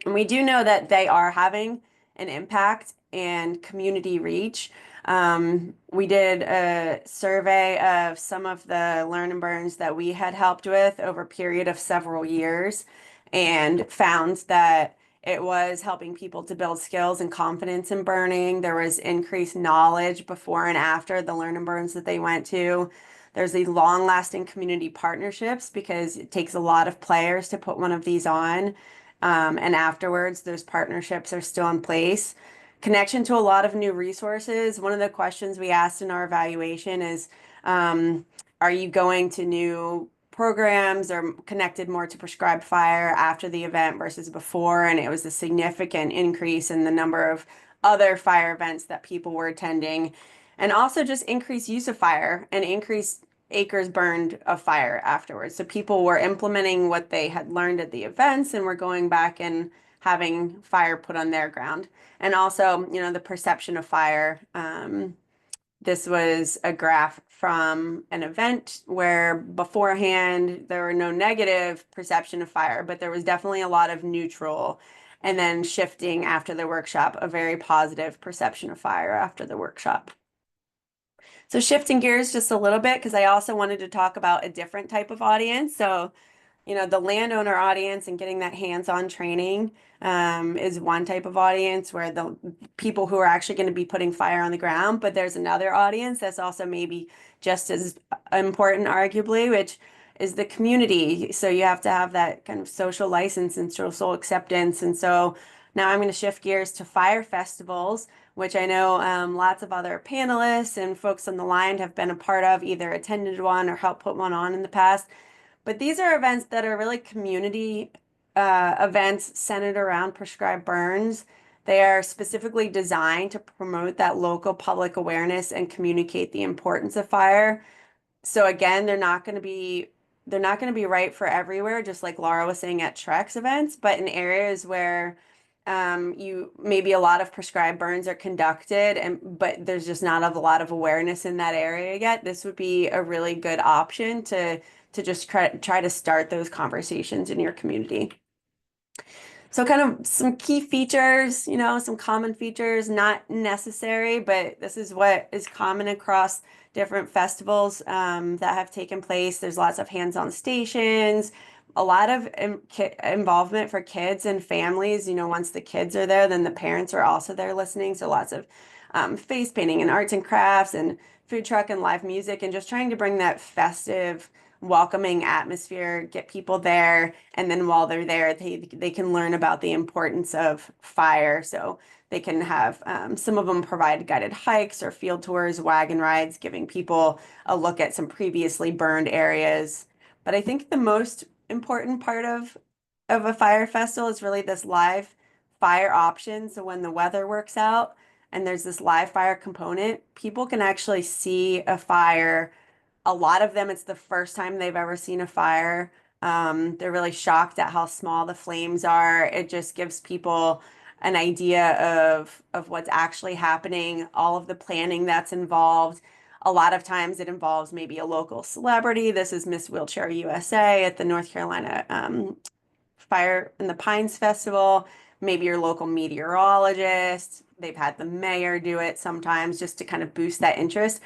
And we do know that they are having an impact and community reach. We did a survey of some of the learn and burns that we had helped with over a period of several years and found that it was helping people to build skills and confidence in burning. There was increased knowledge before and after the learn and burns that they went to. There's these long-lasting community partnerships because it takes a lot of players to put one of these on. And afterwards, those partnerships are still in place. Connection to a lot of new resources. One of the questions we asked in our evaluation is, are you going to new programs or connected more to prescribed fire after the event versus before? And it was a significant increase in the number of other fire events that people were attending. And also just increased use of fire and increased acres burned of fire afterwards. So people were implementing what they had learned at the events and were going back and having fire put on their ground. And also, the perception of fire. This was a graph from an event where beforehand there were no negative perception of fire, but there was definitely a lot of neutral. And then shifting after the workshop, a very positive perception of fire after the workshop. So shifting gears just a little bit, because I also wanted to talk about a different type of audience. So, the landowner audience and getting that hands-on training is one type of audience where the people who are actually going to be putting fire on the ground, but there's another audience that's also maybe just as important, arguably, which is the community. So you have to have that kind of social license and social acceptance. And so now I'm going to shift gears to fire festivals, which I know lots of other panelists and folks on the line have been a part of, either attended one or helped put one on in the past. But these are events that are really community events centered around prescribed burns. They are specifically designed to promote that local public awareness and communicate the importance of fire. So again, they're not going to be right for everywhere, just like Laura was saying at TREX events, but in areas where maybe a lot of prescribed burns are conducted but there's just not a lot of awareness in that area yet. This would be a really good option to just try to start those conversations in your community. So kind of some key features, some common features, not necessary, but this is what is common across different festivals that have taken place. There's lots of hands-on stations, a lot of involvement for kids and families. Once the kids are there, then the parents are also there listening. So lots of face painting and arts and crafts and food truck and live music, and just trying to bring that festive, welcoming atmosphere, get people there, and then while they're there, they can learn about the importance of fire. So they can have some of them provide guided hikes or field tours, wagon rides, giving people a look at some previously burned areas. But I think the most important part of a fire festival is really this live fire option. So when the weather works out and there's this live fire component, people can actually see a fire. A lot of them, it's the first time they've ever seen a fire. They're really shocked at how small the flames are. It just gives people an idea of what's actually happening, all of the planning that's involved. A lot of times it involves maybe a local celebrity. This is Miss Wheelchair USA at the North Carolina Fire in the Pines Festival, maybe your local meteorologist. They've had the mayor do it sometimes just to kind of boost that interest.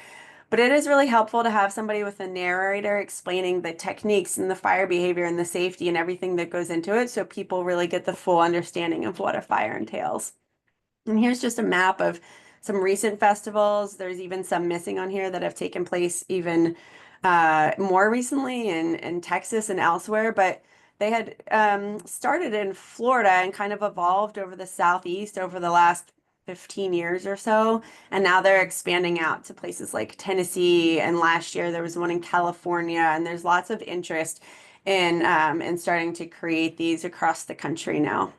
But it is really helpful to have somebody with a narrator explaining the techniques and the fire behavior and the safety and everything that goes into it so people really get the full understanding of what a fire entails. And here's just a map of some recent festivals. There's even some missing on here that have taken place even more recently in Texas and elsewhere. But they had started in Florida and kind of evolved over the Southeast over the last 15 years or so. And now they're expanding out to places like Tennessee. And last year there was one in California. And there's lots of interest in starting to create these across the country now.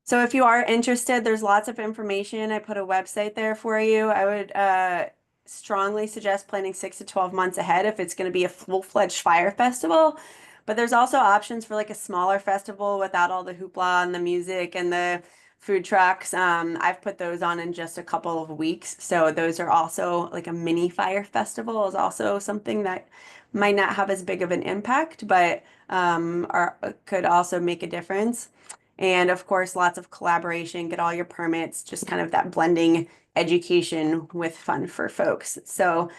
So if you are interested, there's lots of information. I put a website there for you. I would strongly suggest planning 6 to 12 months ahead if it's going to be a full-fledged fire festival. But there's also options for like a smaller festival without all the hoopla and the music and the food trucks. I've put those on in just a couple of weeks. So those are also like a mini fire festival is also something that might not have as big of an impact, but could also make a difference. And of course, lots of collaboration, get all your permits, just kind of that blending education with fun for folks. So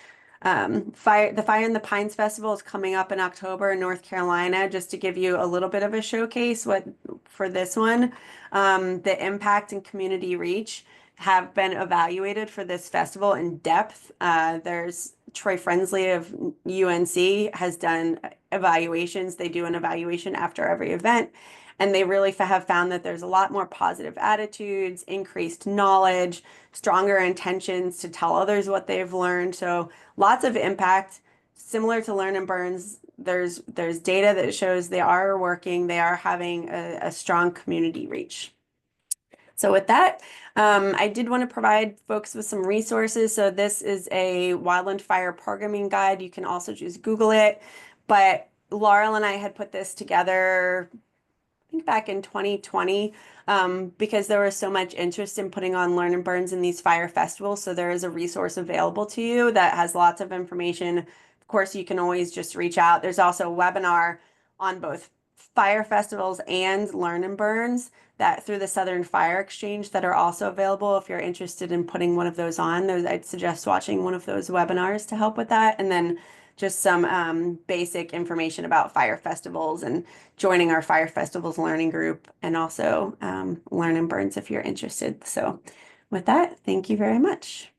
the Fire in the Pines Festival is coming up in October in North Carolina. Just to give you a little bit of a showcase for this one, the impact and community reach have been evaluated for this festival in depth. There's Troy Frensley of UNC has done evaluations. They do an evaluation after every event. And they really have found that there's a lot more positive attitudes, increased knowledge, stronger intentions to tell others what they've learned. So lots of impact. Similar to Learn and Burns, there's data that shows they are working, they are having a strong community reach. So with that, I did want to provide folks with some resources. So this is a wildland fire programming guide. You can also just Google it. But Laurel and I had put this together back in 2020 because there was so much interest in putting on Learn and Burns in these fire festivals. So there is a resource available to you that has lots of information. Of course, you can always just reach out. There's also a webinar on both fire festivals and Learn and Burns that through the Southern Fire Exchange that are also available if you're interested in putting one of those on. I'd suggest watching one of those webinars to help with that. And then just some basic information about fire festivals and joining our fire festivals learning group, and also Learn and Burns if you're interested. So with that, thank you very much.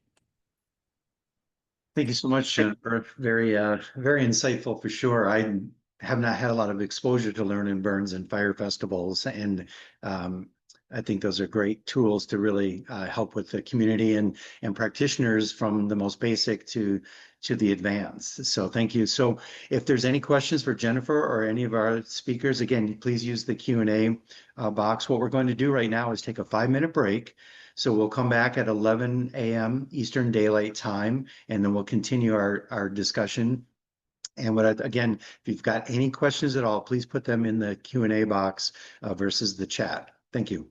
Thank you so much, Jennifer. Very, very insightful for sure. I have not had a lot of exposure to Learn and Burns and fire festivals, and I think those are great tools to really help with the community and practitioners from the most basic to the advanced. So thank you. So if there's any questions for Jennifer or any of our speakers, again, please use the Q&A box. What we're going to do right now is take a 5-minute break. So we'll come back at 11 a.m. Eastern Daylight Time, and then we'll continue our discussion. And again, if you've got any questions at all, please put them in the Q&A box versus the chat. Thank you.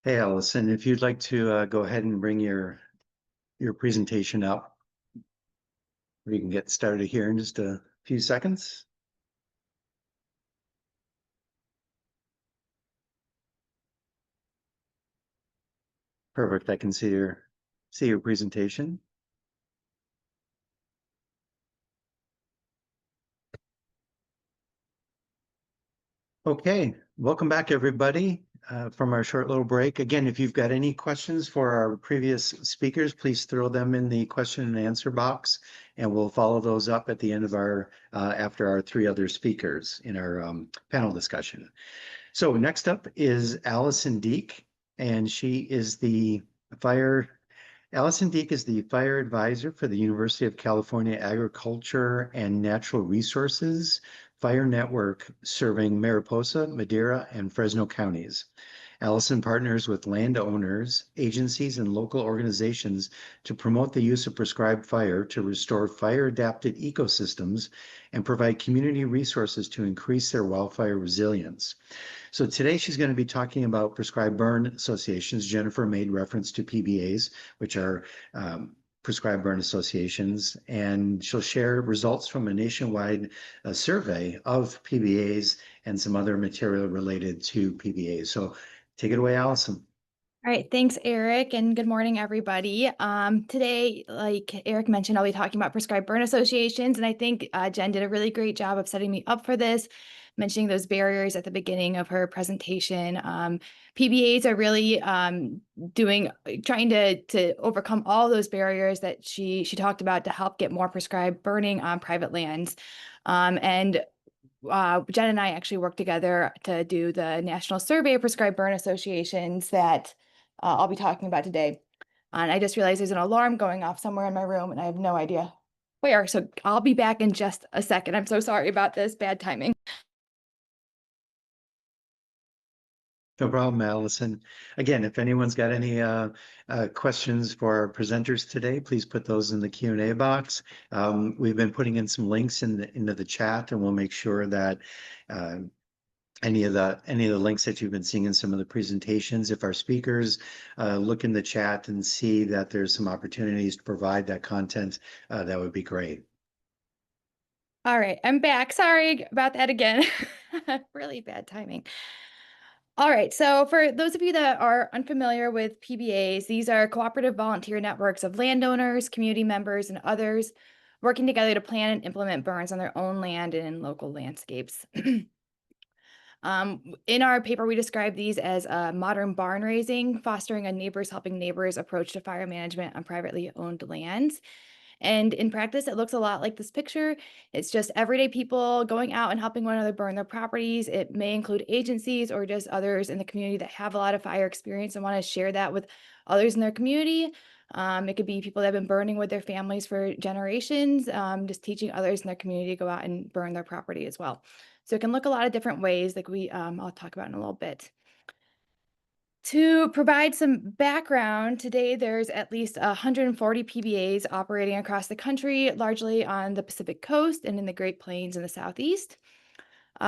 Hey, Allison, if you'd like to go ahead and bring your presentation up, we can get started here in just a few seconds. Perfect. I can see your presentation. Okay, welcome back, everybody, from our short little break. Again, if you've got any questions for our previous speakers, please throw them in the question and answer box, and we'll follow those up at the end of our after our three other speakers in our panel discussion. So next up is Allison Deek, and she is Allison Deek is the fire advisor for the University of California Agriculture and Natural Resources Fire Network, serving Mariposa, Madera, and Fresno counties. Allison partners with landowners, agencies, and local organizations to promote the use of prescribed fire to restore fire-adapted ecosystems and provide community resources to increase their wildfire resilience. So today she's going to be talking about prescribed burn associations. Jennifer made reference to PBAs, which are prescribed burn associations, and she'll share results from a nationwide survey of PBAs and some other material related to PBAs. So take it away, Allison. All right, thanks, Eric, and good morning, everybody. Today, like Eric mentioned, I'll be talking about prescribed burn associations, and I think Jen did a really great job of setting me up for this, mentioning those barriers at the beginning of her presentation. PBAs are really trying to overcome all those barriers that she talked about to help get more prescribed burning on private lands. Jen and I actually worked together to do the National Survey of Prescribed Burn Associations that I'll be talking about today. And I just realized there's an alarm going off somewhere in my room and I have no idea where. So I'll be back in just a second. I'm so sorry about this, bad timing. No problem, Allison. Again, if anyone's got any questions for our presenters today, please put those in the Q&A box. We've been putting in some links into the chat, and we'll make sure that any of the links that you've been seeing in some of the presentations, if our speakers look in the chat and see that there's some opportunities to provide that content, that would be great. All right, I'm back. Sorry about that again. Really bad timing. All right, so for those of you that are unfamiliar with PBAs, these are cooperative volunteer networks of landowners, community members, and others working together to plan and implement burns on their own land and in local landscapes. In our paper, we describe these as a modern barn raising, fostering a neighbors helping neighbors approach to fire management on privately owned lands. And in practice, it looks a lot like this picture. It's just everyday people going out and helping one another burn their properties. It may include agencies or just others in the community that have a lot of fire experience and want to share that with others in their community. It could be people that have been burning with their families for generations, just teaching others in their community to go out and burn their property as well. So it can look a lot of different ways, like I'll talk about in a little bit. To provide some background, today there's at least 140 PBAs operating across the country, largely on the Pacific Coast and in the Great Plains in the Southeast.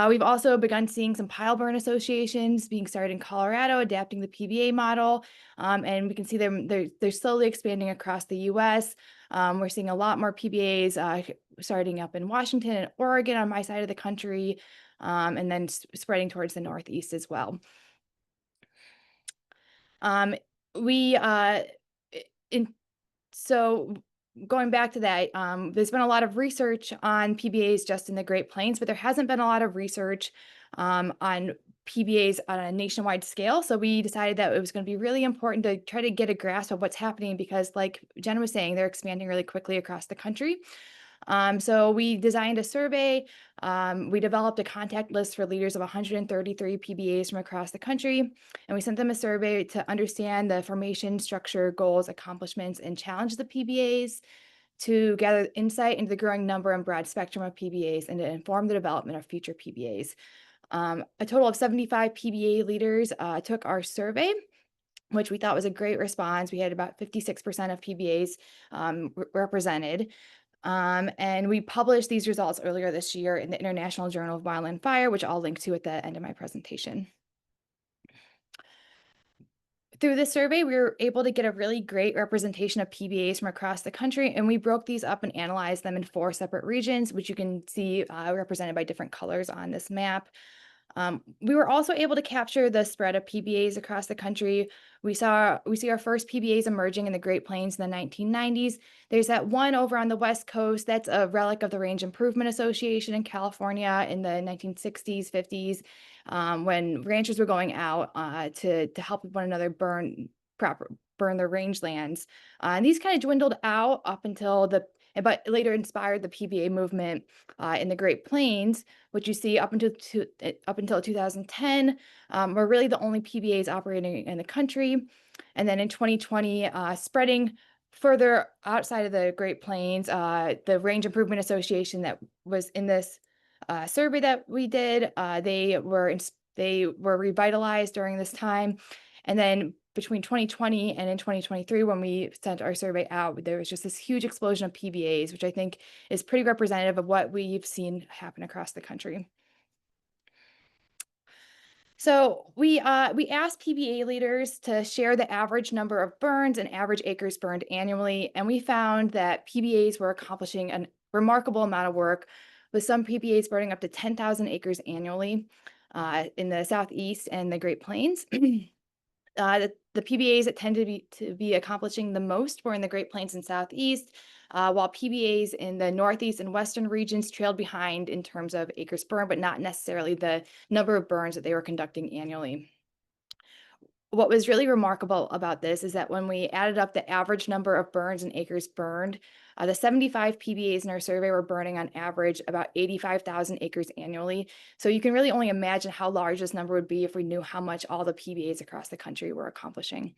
We've also begun seeing some pile burn associations being started in Colorado, adapting the PBA model, and we can see they're slowly expanding across the U.S. We're seeing a lot more PBAs starting up in Washington and Oregon on my side of the country, and then spreading towards the Northeast as well. So going back to that, there's been a lot of research on PBAs just in the Great Plains, but there hasn't been a lot of research on PBAs on a nationwide scale. So we decided that it was going to be really important to try to get a grasp of what's happening because, like Jen was saying, they're expanding really quickly across the country. So we designed a survey. We developed a contact list for leaders of 133 PBAs from across the country, and we sent them a survey to understand the formation, structure, goals, accomplishments, and challenge the PBAs, to gather insight into the growing number and broad spectrum of PBAs, and to inform the development of future PBAs. A total of 75 PBA leaders took our survey, which we thought was a great response. We had about 56% of PBAs represented. And we published these results earlier this year in the International Journal of Wildland Fire, which I'll link to at the end of my presentation. Through this survey, we were able to get a really great representation of PBAs from across the country, and we broke these up and analyzed them in 4 separate regions, which you can see represented by different colors on this map. We were also able to capture the spread of PBAs across the country. We see our first PBAs emerging in the Great Plains in the 1990s. There's that one over on the West Coast that's a relic of the Range Improvement Association in California in the 1960s, 50s, when ranchers were going out to help one another burn their rangelands. And these kind of dwindled out up until but later inspired the PBA movement in the Great Plains, which you see up until 2010, were really the only PBAs operating in the country. And then in 2020, spreading further outside of the Great Plains, the Range Improvement Association that was in this survey that we did, they were revitalized during this time. And then between 2020 and in 2023, when we sent our survey out, there was just this huge explosion of PBAs, which I think is pretty representative of what we've seen happen across the country. So we asked PBA leaders to share the average number of burns and average acres burned annually, and we found that PBAs were accomplishing a remarkable amount of work, with some PBAs burning up to 10,000 acres annually in the Southeast and the Great Plains. The PBAs that tend to be accomplishing the most were in the Great Plains and Southeast, while PBAs in the Northeast and Western regions trailed behind in terms of acres burned, but not necessarily the number of burns that they were conducting annually. What was really remarkable about this is that when we added up the average number of burns and acres burned, the 75 PBAs in our survey were burning on average about 85,000 acres annually. So you can really only imagine how large this number would be if we knew how much all the PBAs across the country were accomplishing.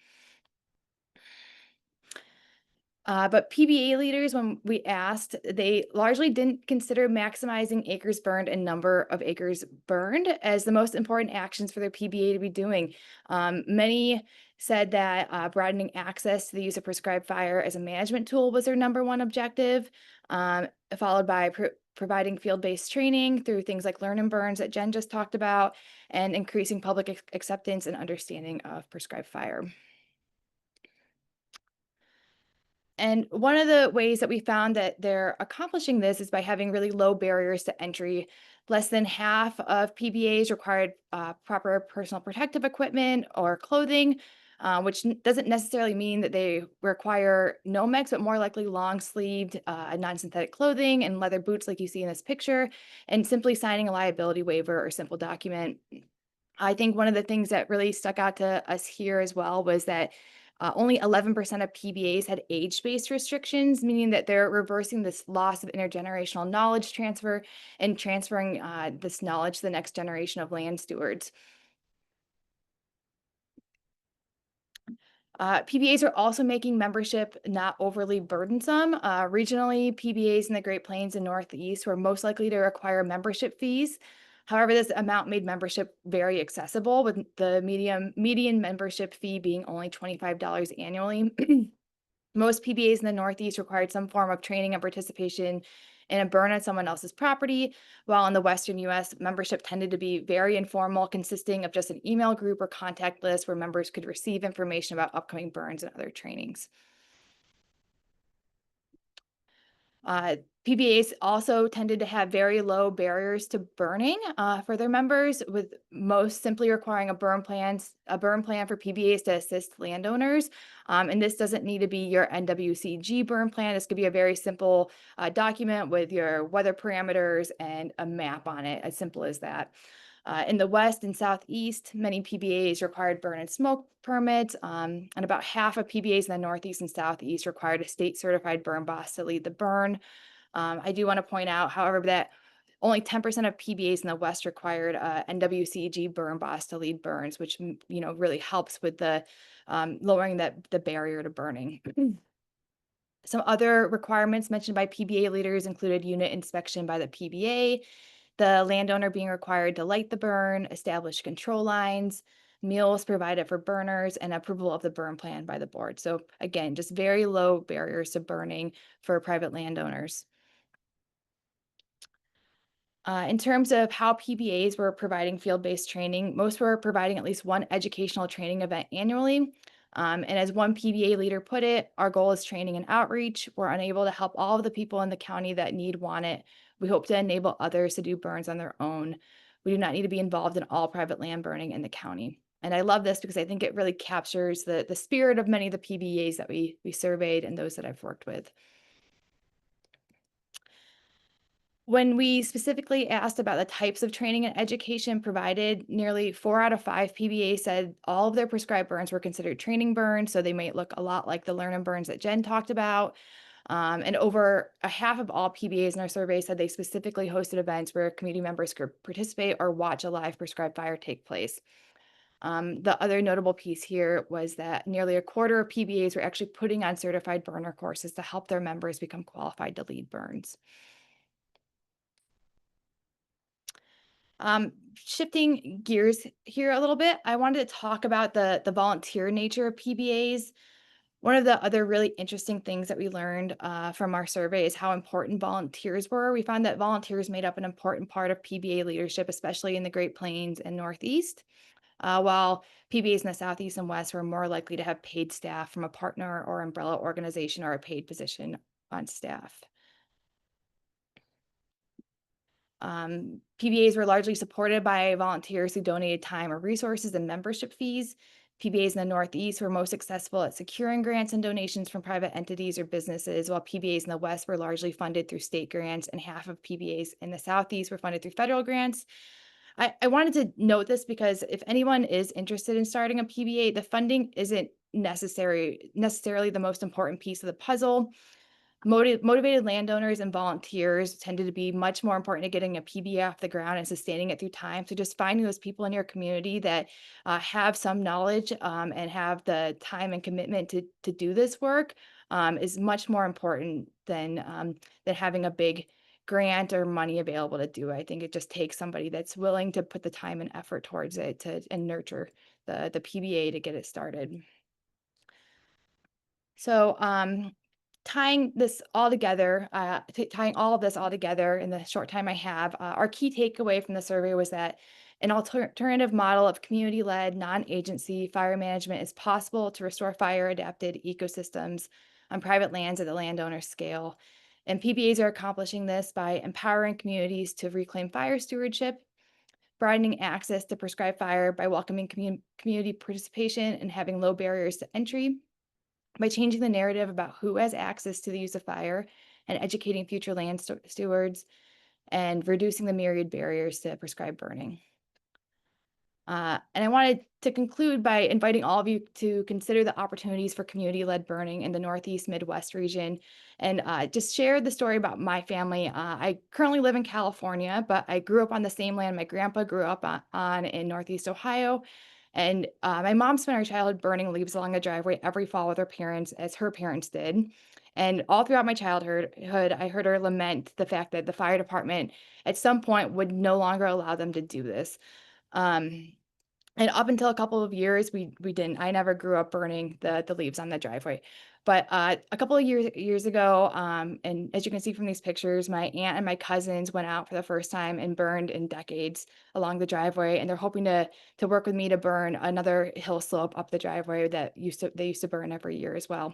But PBA leaders, when we asked, they largely didn't consider maximizing acres burned and number of acres burned as the most important actions for their PBA to be doing. Many said that broadening access to the use of prescribed fire as a management tool was their #1 objective, followed by providing field-based training through things like Learn and Burns that Jen just talked about, and increasing public acceptance and understanding of prescribed fire. And one of the ways that we found that they're accomplishing this is by having really low barriers to entry. Less than half of PBAs required proper personal protective equipment or clothing, which doesn't necessarily mean that they require Nomex, but more likely long-sleeved non-synthetic clothing and leather boots like you see in this picture, and simply signing a liability waiver or simple document. I think one of the things that really stuck out to us here as well was that only 11% of PBAs had age-based restrictions, meaning that they're reversing this loss of intergenerational knowledge transfer and transferring this knowledge to the next generation of land stewards. PBAs are also making membership not overly burdensome. Regionally, PBAs in the Great Plains and Northeast were most likely to require membership fees. However, this amount made membership very accessible, with the median membership fee being only $25 annually. Most PBAs in the Northeast required some form of training and participation in a burn on someone else's property, while in the Western US, membership tended to be very informal, consisting of just an email group or contact list where members could receive information about upcoming burns and other trainings. PBAs also tended to have very low barriers to burning for their members, with most simply requiring a burn plan for PBAs to assist landowners. And this doesn't need to be your NWCG burn plan. This could be a very simple document with your weather parameters and a map on it, as simple as that. In the West and Southeast, many PBAs required burn and smoke permits, and about half of PBAs in the Northeast and Southeast required a state-certified burn boss to lead the burn. I do want to point out, however, that only 10% of PBAs in the West required NWCG burn boss to lead burns, which really helps with the lowering the barrier to burning. Some other requirements mentioned by PBA leaders included unit inspection by the PBA, the landowner being required to light the burn, establish control lines, meals provided for burners, and approval of the burn plan by the board. So again, just very low barriers to burning for private landowners. In terms of how PBAs were providing field-based training, most were providing at least one educational training event annually. And as one PBA leader put it, our goal is training and outreach. We're unable to help all of the people in the county that want it. We hope to enable others to do burns on their own. We do not need to be involved in all private land burning in the county. And I love this because I think it really captures the spirit of many of the PBAs that we surveyed and those that I've worked with. When we specifically asked about the types of training and education provided, nearly 4 out of 5 PBAs said all of their prescribed burns were considered training burns, so they might look a lot like the learn and burns that Jen talked about. And over a half of all PBAs in our survey said they specifically hosted events where community members could participate or watch a live prescribed fire take place. The other notable piece here was that nearly a quarter of PBAs were actually putting on certified burner courses to help their members become qualified to lead burns. Shifting gears here a little bit, I wanted to talk about the volunteer nature of PBAs. One of the other really interesting things that we learned from our survey is how important volunteers were. We found that volunteers made up an important part of PBA leadership, especially in the Great Plains and Northeast, while PBAs in the Southeast and West were more likely to have paid staff from a partner or umbrella organization or a paid position on staff. PBAs were largely supported by volunteers who donated time or resources and membership fees. PBAs in the Northeast were most successful at securing grants and donations from private entities or businesses, while PBAs in the West were largely funded through state grants, and half of PBAs in the Southeast were funded through federal grants. I wanted to note this because if anyone is interested in starting a PBA, the funding isn't necessarily the most important piece of the puzzle. Motivated landowners and volunteers tended to be much more important to getting a PBA off the ground and sustaining it through time. So just finding those people in your community that have some knowledge and have the time and commitment to do this work is much more important than having a big grant or money available to do it. I think it just takes somebody that's willing to put the time and effort towards it and nurture the PBA to get it started. So tying all of this all together in the short time I have, our key takeaway from the survey was that an alternative model of community-led, non-agency fire management is possible to restore fire-adapted ecosystems on private lands at the landowner scale. And PBAs are accomplishing this by empowering communities to reclaim fire stewardship, broadening access to prescribed fire by welcoming community participation and having low barriers to entry, by changing the narrative about who has access to the use of fire and educating future land stewards, and reducing the myriad barriers to prescribed burning. And I wanted to conclude by inviting all of you to consider the opportunities for community-led burning in the Northeast Midwest region, and just share the story about my family. I currently live in California, but I grew up on the same land my grandpa grew up on in Northeast Ohio. And my mom spent her childhood burning leaves along the driveway every fall with her parents, as her parents did. And all throughout my childhood, I heard her lament the fact that the fire department at some point would no longer allow them to do this. And up until a couple of years, we didn't. I never grew up burning the leaves on the driveway. But a couple of years ago, and as you can see from these pictures, my aunt and my cousins went out for the first time and burned in decades along the driveway, and they're hoping to work with me to burn another hill slope up the driveway that they used to burn every year as well.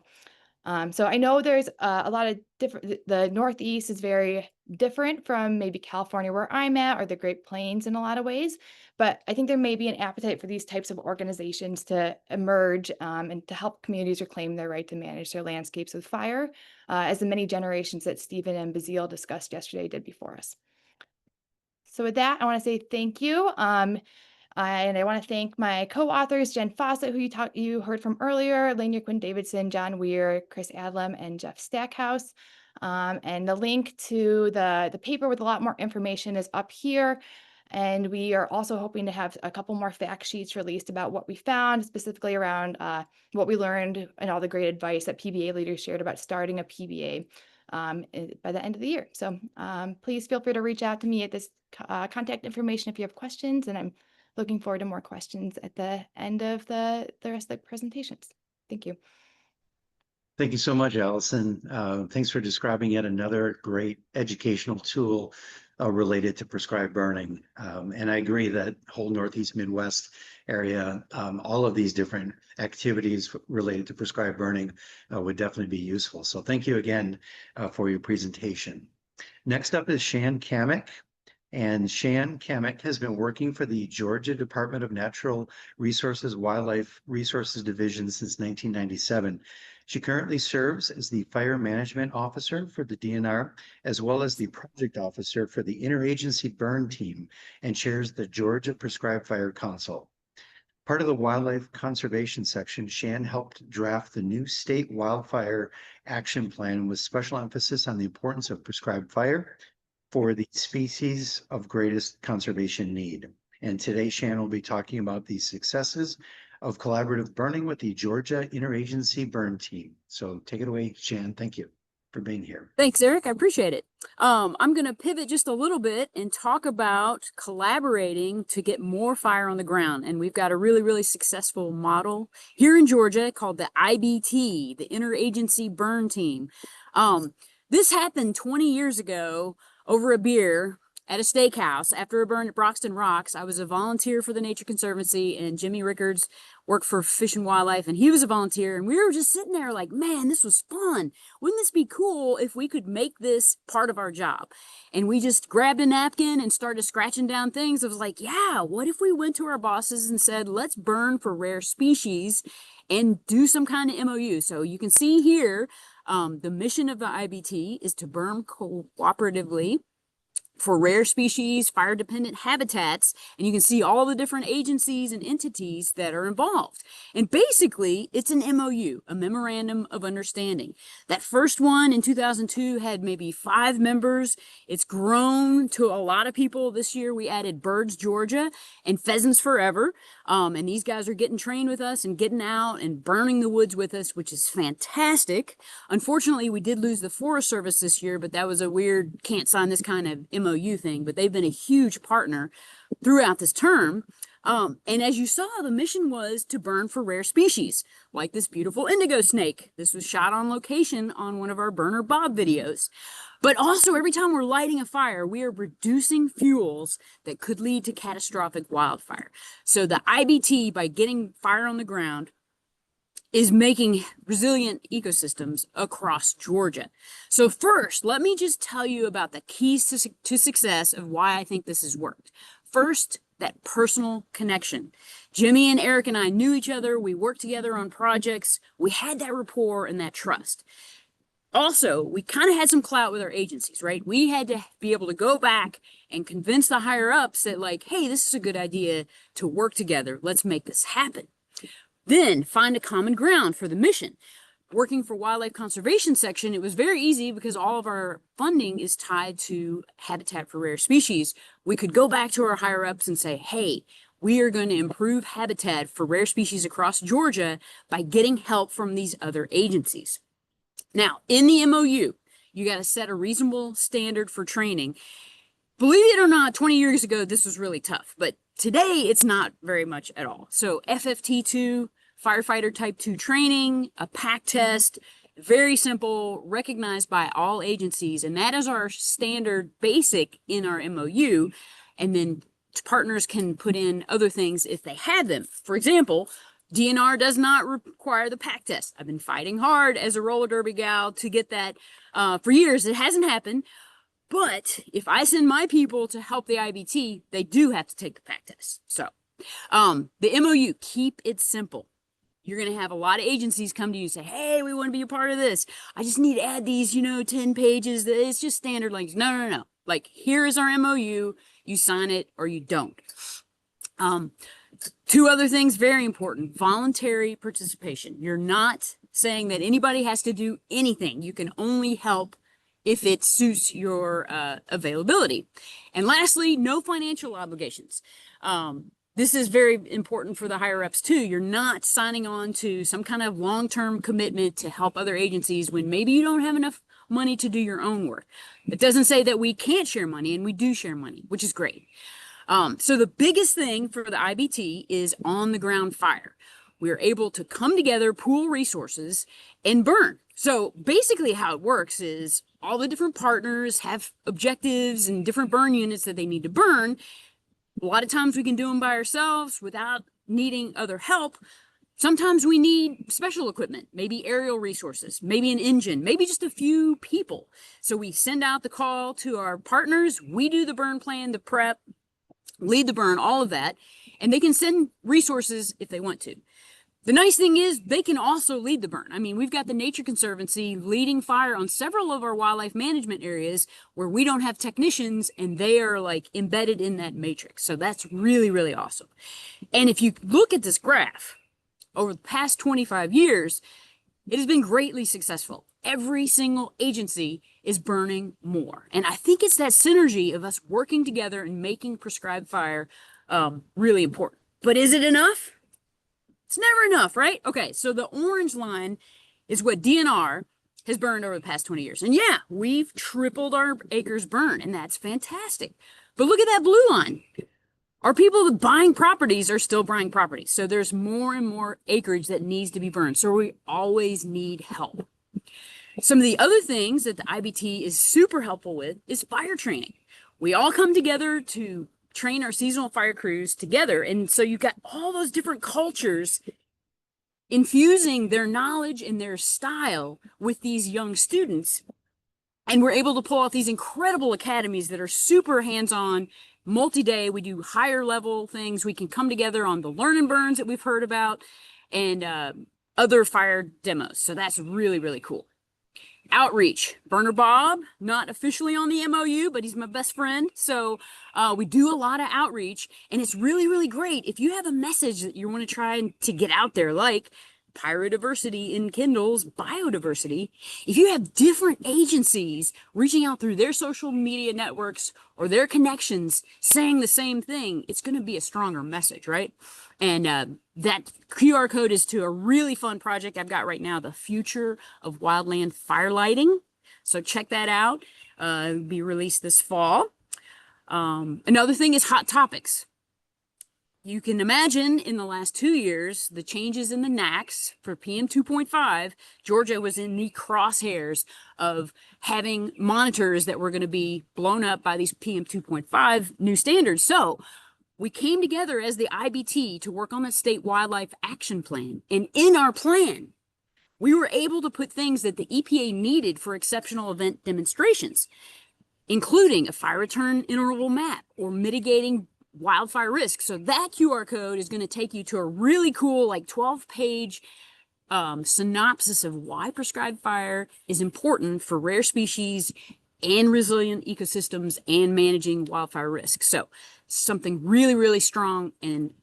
So I know there's a lot of the Northeast is very different from maybe California where I'm at, or the Great Plains in a lot of ways, but I think there may be an appetite for these types of organizations to emerge and to help communities reclaim their right to manage their landscapes with fire, as the many generations that Stephen and Bazile discussed yesterday did before us. So with that, I want to say thank you. And I want to thank my co-authors, Jen Fawcett, who you heard from earlier, Lania Quinn Davidson, John Weir, Chris Adlam, and Jeff Stackhouse. And the link to the paper with a lot more information is up here. And we are also hoping to have a couple more fact sheets released about what we found, specifically around what we learned and all the great advice that PBA leaders shared about starting a PBA by the end of the year. So please feel free to reach out to me at this contact information if you have questions, and I'm looking forward to more questions at the end of the rest of the presentations. Thank you. Thank you so much, Allison. Thanks for describing yet another great educational tool related to prescribed burning. And I agree that whole Northeast Midwest area, all of these different activities related to prescribed burning would definitely be useful. So thank you again for your presentation. Next up is Shan Kamek. And Shan Kamek has been working for the Georgia Department of Natural Resources Wildlife Resources Division since 1997. She currently serves as the Fire Management Officer for the DNR, as well as the Project Officer for the Interagency Burn Team, and chairs the Georgia Prescribed Fire Council. Part of the Wildlife Conservation section, Shan helped draft the new state wildfire action plan with special emphasis on the importance of prescribed fire for the species of greatest conservation need. And today, Shan will be talking about the successes of collaborative burning with the Georgia Interagency Burn Team. So take it away, Shan. Thank you for being here. Thanks, Eric. I appreciate it. I'm going to pivot just a little bit and talk about collaborating to get more fire on the ground. And we've got a really, really successful model here in Georgia called the IBT, the Interagency Burn Team. This happened 20 years ago over a beer at a steakhouse after a burn at Broxton Rocks. I was a volunteer for the Nature Conservancy, and Jimmy Rickards worked for Fish and Wildlife, and he was a volunteer. And we were just sitting there like, man, this was fun. Wouldn't this be cool if we could make this part of our job? And we just grabbed a napkin and started scratching down things. I was like, yeah, what if we went to our bosses and said, let's burn for rare species and do some kind of MOU? So you can see here, the mission of the IBT is to burn cooperatively for rare species, fire-dependent habitats, and you can see all the different agencies and entities that are involved. And basically, it's an MOU, a Memorandum of Understanding. That first one in 2002 had maybe 5 members. It's grown to a lot of people. This year, we added Birds Georgia and Pheasants Forever, and these guys are getting trained with us and getting out and burning the woods with us, which is fantastic. Unfortunately, we did lose the Forest Service this year, but that was a weird, can't sign this kind of MOU thing, but they've been a huge partner throughout this term. And as you saw, the mission was to burn for rare species, like this beautiful indigo snake. This was shot on location on one of our Burner Bob videos. But also, every time we're lighting a fire, we are reducing fuels that could lead to catastrophic wildfire. So the IBT, by getting fire on the ground, is making resilient ecosystems across Georgia. So first, let me just tell you about the keys to success of why I think this has worked. First, that personal connection. Jimmy and Eric and I knew each other. We worked together on projects. We had that rapport and that trust. Also, we kind of had some clout with our agencies, right? We had to be able to go back and convince the higher ups that, like, hey, this is a good idea to work together. Let's make this happen. Then find a common ground for the mission. Working for Wildlife Conservation section, it was very easy because all of our funding is tied to habitat for rare species. We could go back to our higher ups and say, hey, we are going to improve habitat for rare species across Georgia by getting help from these other agencies. Now, in the MOU, you got to set a reasonable standard for training. Believe it or not, 20 years ago, this was really tough, but today it's not very much at all. So FFT2, firefighter type 2 training, a PAC test, very simple, recognized by all agencies. And that is our standard basic in our MOU. And then partners can put in other things if they have them. For example, DNR does not require the PAC test. I've been fighting hard as a roller derby gal to get that for years. It hasn't happened. But if I send my people to help the IBT, they do have to take the PAC test. So the MOU, keep it simple. You're going to have a lot of agencies come to you and say, hey, we want to be a part of this. I just need to add these, 10 pages. It's just standard language. No. Like, here is our MOU. You sign it or you don't. 2 other things, very important. Voluntary participation. You're not saying that anybody has to do anything. You can only help if it suits your availability. And lastly, no financial obligations. This is very important for the higher ups too. You're not signing on to some kind of long-term commitment to help other agencies when maybe you don't have enough money to do your own work. It doesn't say that we can't share money, and we do share money, which is great. So the biggest thing for the IBT is on-the-ground fire. We are able to come together, pool resources, and burn. So basically how it works is all the different partners have objectives and different burn units that they need to burn. A lot of times we can do them by ourselves without needing other help. Sometimes we need special equipment, maybe aerial resources, maybe an engine, maybe just a few people. So we send out the call to our partners. We do the burn plan, the prep, lead the burn, all of that. And they can send resources if they want to. The nice thing is they can also lead the burn. I mean, we've got the Nature Conservancy leading fire on several of our wildlife management areas where we don't have technicians and they are like embedded in that matrix. So that's really, really awesome. And if you look at this graph over the past 25 years, it has been greatly successful. Every single agency is burning more. And I think it's that synergy of us working together and making prescribed fire really important. But is it enough? It's never enough, right? Okay, so the orange line is what DNR has burned over the past 20 years. And yeah, we've tripled our acres burned, and that's fantastic. But look at that blue line. Our people buying properties are still buying properties. So there's more and more acreage that needs to be burned. So we always need help. Some of the other things that the IBT is super helpful with is fire training. We all come together to train our seasonal fire crews together. And so you've got all those different cultures infusing their knowledge and their style with these young students. And we're able to pull off these incredible academies that are super hands-on, multi-day. We do higher level things. We can come together on the learn and burns that we've heard about and other fire demos. So that's really, really cool. Outreach. Burner Bob, not officially on the MOU, but he's my best friend. So we do a lot of outreach, and it's really, really great. If you have a message that you want to try to get out there, like pyrodiversity in Kindle's biodiversity, if you have different agencies reaching out through their social media networks or their connections saying the same thing, it's going to be a stronger message, right? And that QR code is to a really fun project I've got right now, the Future of Wildland Fire Lighting. So check that out. It'll be released this fall. Another thing is hot topics. You can imagine in the last 2 years, the changes in the NACs for PM 2.5, Georgia was in the crosshairs of having monitors that were going to be blown up by these PM 2.5 new standards. So we came together as the IBT to work on the state wildlife action plan. And in our plan, we were able to put things that the EPA needed for exceptional event demonstrations, including a fire return interval map or mitigating wildfire risk. So that QR code is going to take you to a really cool, like 12-page synopsis of why prescribed fire is important for rare species and resilient ecosystems and managing wildfire risk. So something really, really strong and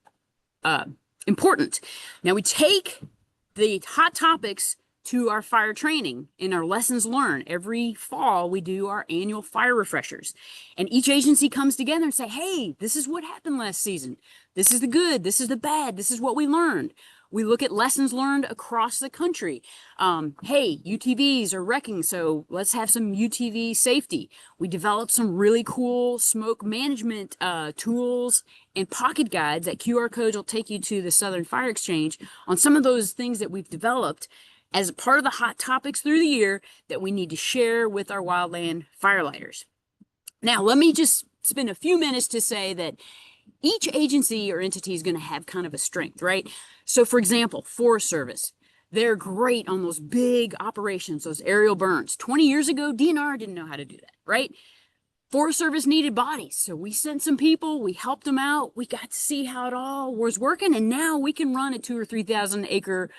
important. Now we take the hot topics to our fire training in our lessons learned. Every fall, we do our annual fire refreshers. And each agency comes together and say, hey, this is what happened last season. This is the good. This is the bad. This is what we learned. We look at lessons learned across the country. Hey, UTVs are wrecking, so let's have some UTV safety. We developed some really cool smoke management tools and pocket guides. That QR codes will take you to the Southern Fire Exchange on some of those things that we've developed as a part of the hot topics through the year that we need to share with our wildland firelighters. Now, let me just spend a few minutes to say that each agency or entity is going to have kind of a strength, right? So, for example, Forest Service, they're great on those big operations, those aerial burns. 20 years ago, DNR didn't know how to do that, right? Forest Service needed bodies, so we sent some people, we helped them out, we got to see how it all was working, and now we can run a 2,000 or 3,000 acre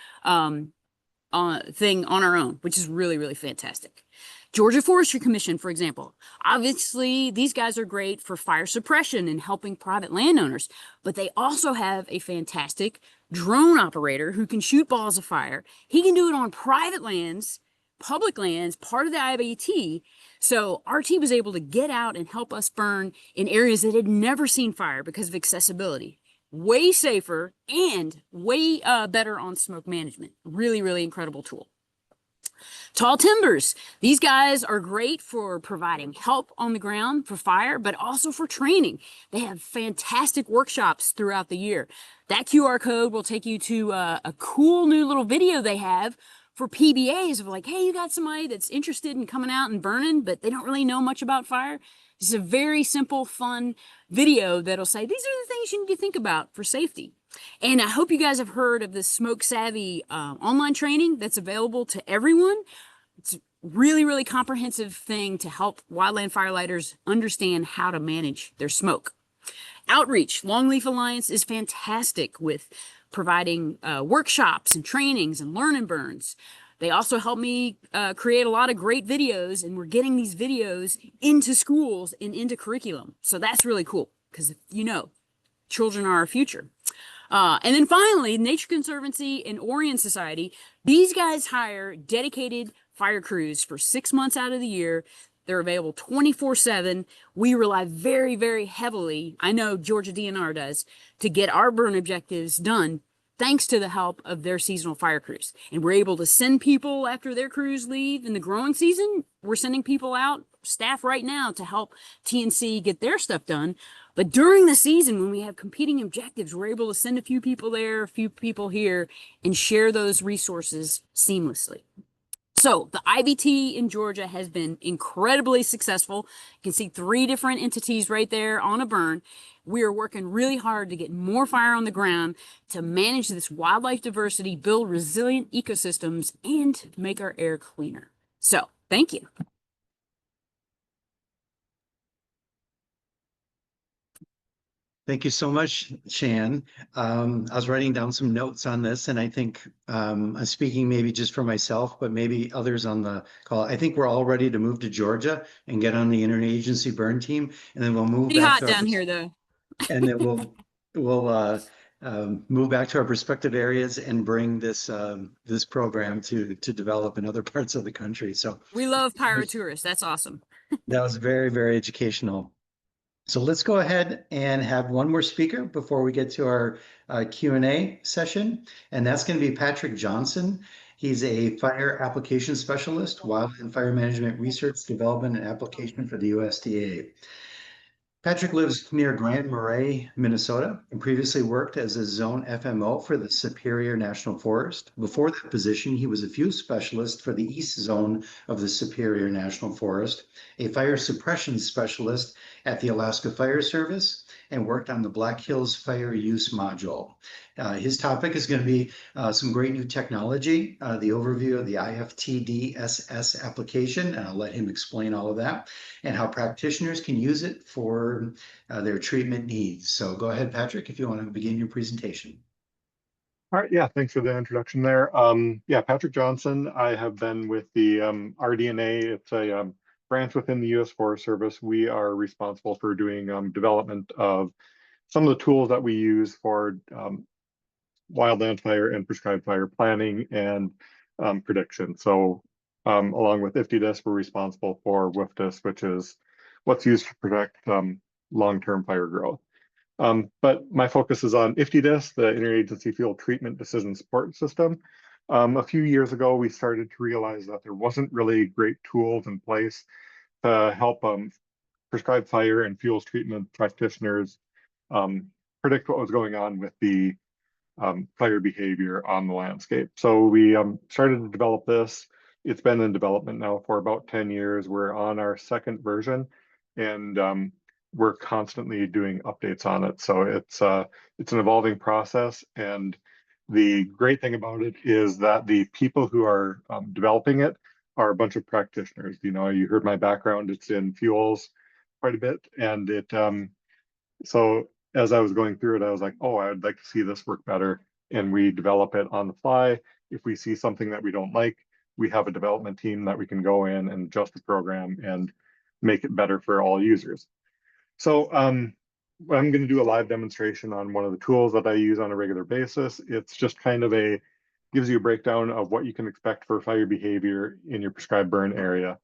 thing on our own, which is really, really fantastic. Georgia Forestry Commission, for example. Obviously, these guys are great for fire suppression and helping private landowners, but they also have a fantastic drone operator who can shoot balls of fire. He can do it on private lands, public lands, part of the IBT. So our team was able to get out and help us burn in areas that had never seen fire because of accessibility. Way safer and way better on smoke management. Really, really incredible tool. Tall Timbers. These guys are great for providing help on the ground for fire, but also for training. They have fantastic workshops throughout the year. That QR code will take you to a cool new little video they have for PBAs of like, hey, you got somebody that's interested in coming out and burning, but they don't really know much about fire. This is a very simple, fun video that'll say, these are the things you need to think about for safety. And I hope you guys have heard of the Smoke Savvy online training that's available to everyone. It's a really, really comprehensive thing to help wildland firelighters understand how to manage their smoke. Outreach, Longleaf Alliance is fantastic with providing workshops and trainings and learn and burns. They also help me create a lot of great videos, and we're getting these videos into schools and into curriculum. So that's really cool because, you know, children are our future. And then finally, Nature Conservancy and Orion Society, these guys hire dedicated fire crews for 6 months out of the year. They're available 24/7. We rely very, very heavily, I know Georgia DNR does, to get our burn objectives done thanks to the help of their seasonal fire crews. And we're able to send people after their crews leave in the growing season. We're sending people out, staff right now, to help TNC get their stuff done. But during the season, when we have competing objectives, we're able to send a few people there, a few people here, and share those resources seamlessly. So the IVT in Georgia has been incredibly successful. You can see 3 different entities right there on a burn. We are working really hard to get more fire on the ground, to manage this wildlife diversity, build resilient ecosystems, and make our air cleaner. So thank you. Thank you so much, Shan. I was writing down some notes on this, and I think I'm speaking maybe just for myself, but maybe others on the call. I think we're all ready to move to Georgia and get on the interagency burn team, and then we'll move Pretty back hot to our, down here, though. and then we'll move back to our respective areas and bring this this program to develop in other parts of the country. So We love pyrotourists. That's awesome. that was very, very educational. So let's go ahead and have one more speaker before we get to our Q&A session, and that's going to be Patrick Johnson. He's a fire application specialist, wildland fire management research, development, and application for the USDA. Patrick lives near Grand Marais, Minnesota, and previously worked as a zone FMO for the Superior National Forest. Before that position, he was a fuel specialist for the East Zone of the Superior National Forest, a fire suppression specialist at the Alaska Fire Service, and worked on the Black Hills Fire Use Module. His topic is going to be some great new technology, the overview of the IFTDSS application, and I'll let him explain all of that, and how practitioners can use it for their treatment needs. So go ahead, Patrick, if you want to begin your presentation. All right, yeah, thanks for the introduction there. Yeah, Patrick Johnson. I have been with the RDNA. It's a branch within the U.S. Forest Service. We are responsible for doing development of some of the tools that we use for wildland fire and prescribed fire planning and prediction. So along with IFTDSS, we're responsible for WFDSS, which is what's used to protect long-term fire growth. But my focus is on IFTDSS, the Interagency Fuel Treatment Decision Support System. A few years ago, we started to realize that there wasn't really great tools in place to help prescribed fire and fuels treatment practitioners predict what was going on with the fire behavior on the landscape. So we started to develop this. It's been in development now for about 10 years. We're on our 2nd version, and we're constantly doing updates on it. So it's an evolving process, and the great thing about it is that the people who are developing it are a bunch of practitioners. You know, you heard my background; it's in fuels quite a bit, and it so as I was going through it, I was like, oh, I would like to see this work better, and we develop it on the fly. If we see something that we don't like, we have a development team that we can go in and adjust the program and make it better for all users. So I'm going to do a live demonstration on one of the tools that I use on a regular basis. It's just kind of gives you a breakdown of what you can expect for fire behavior in your prescribed burn area.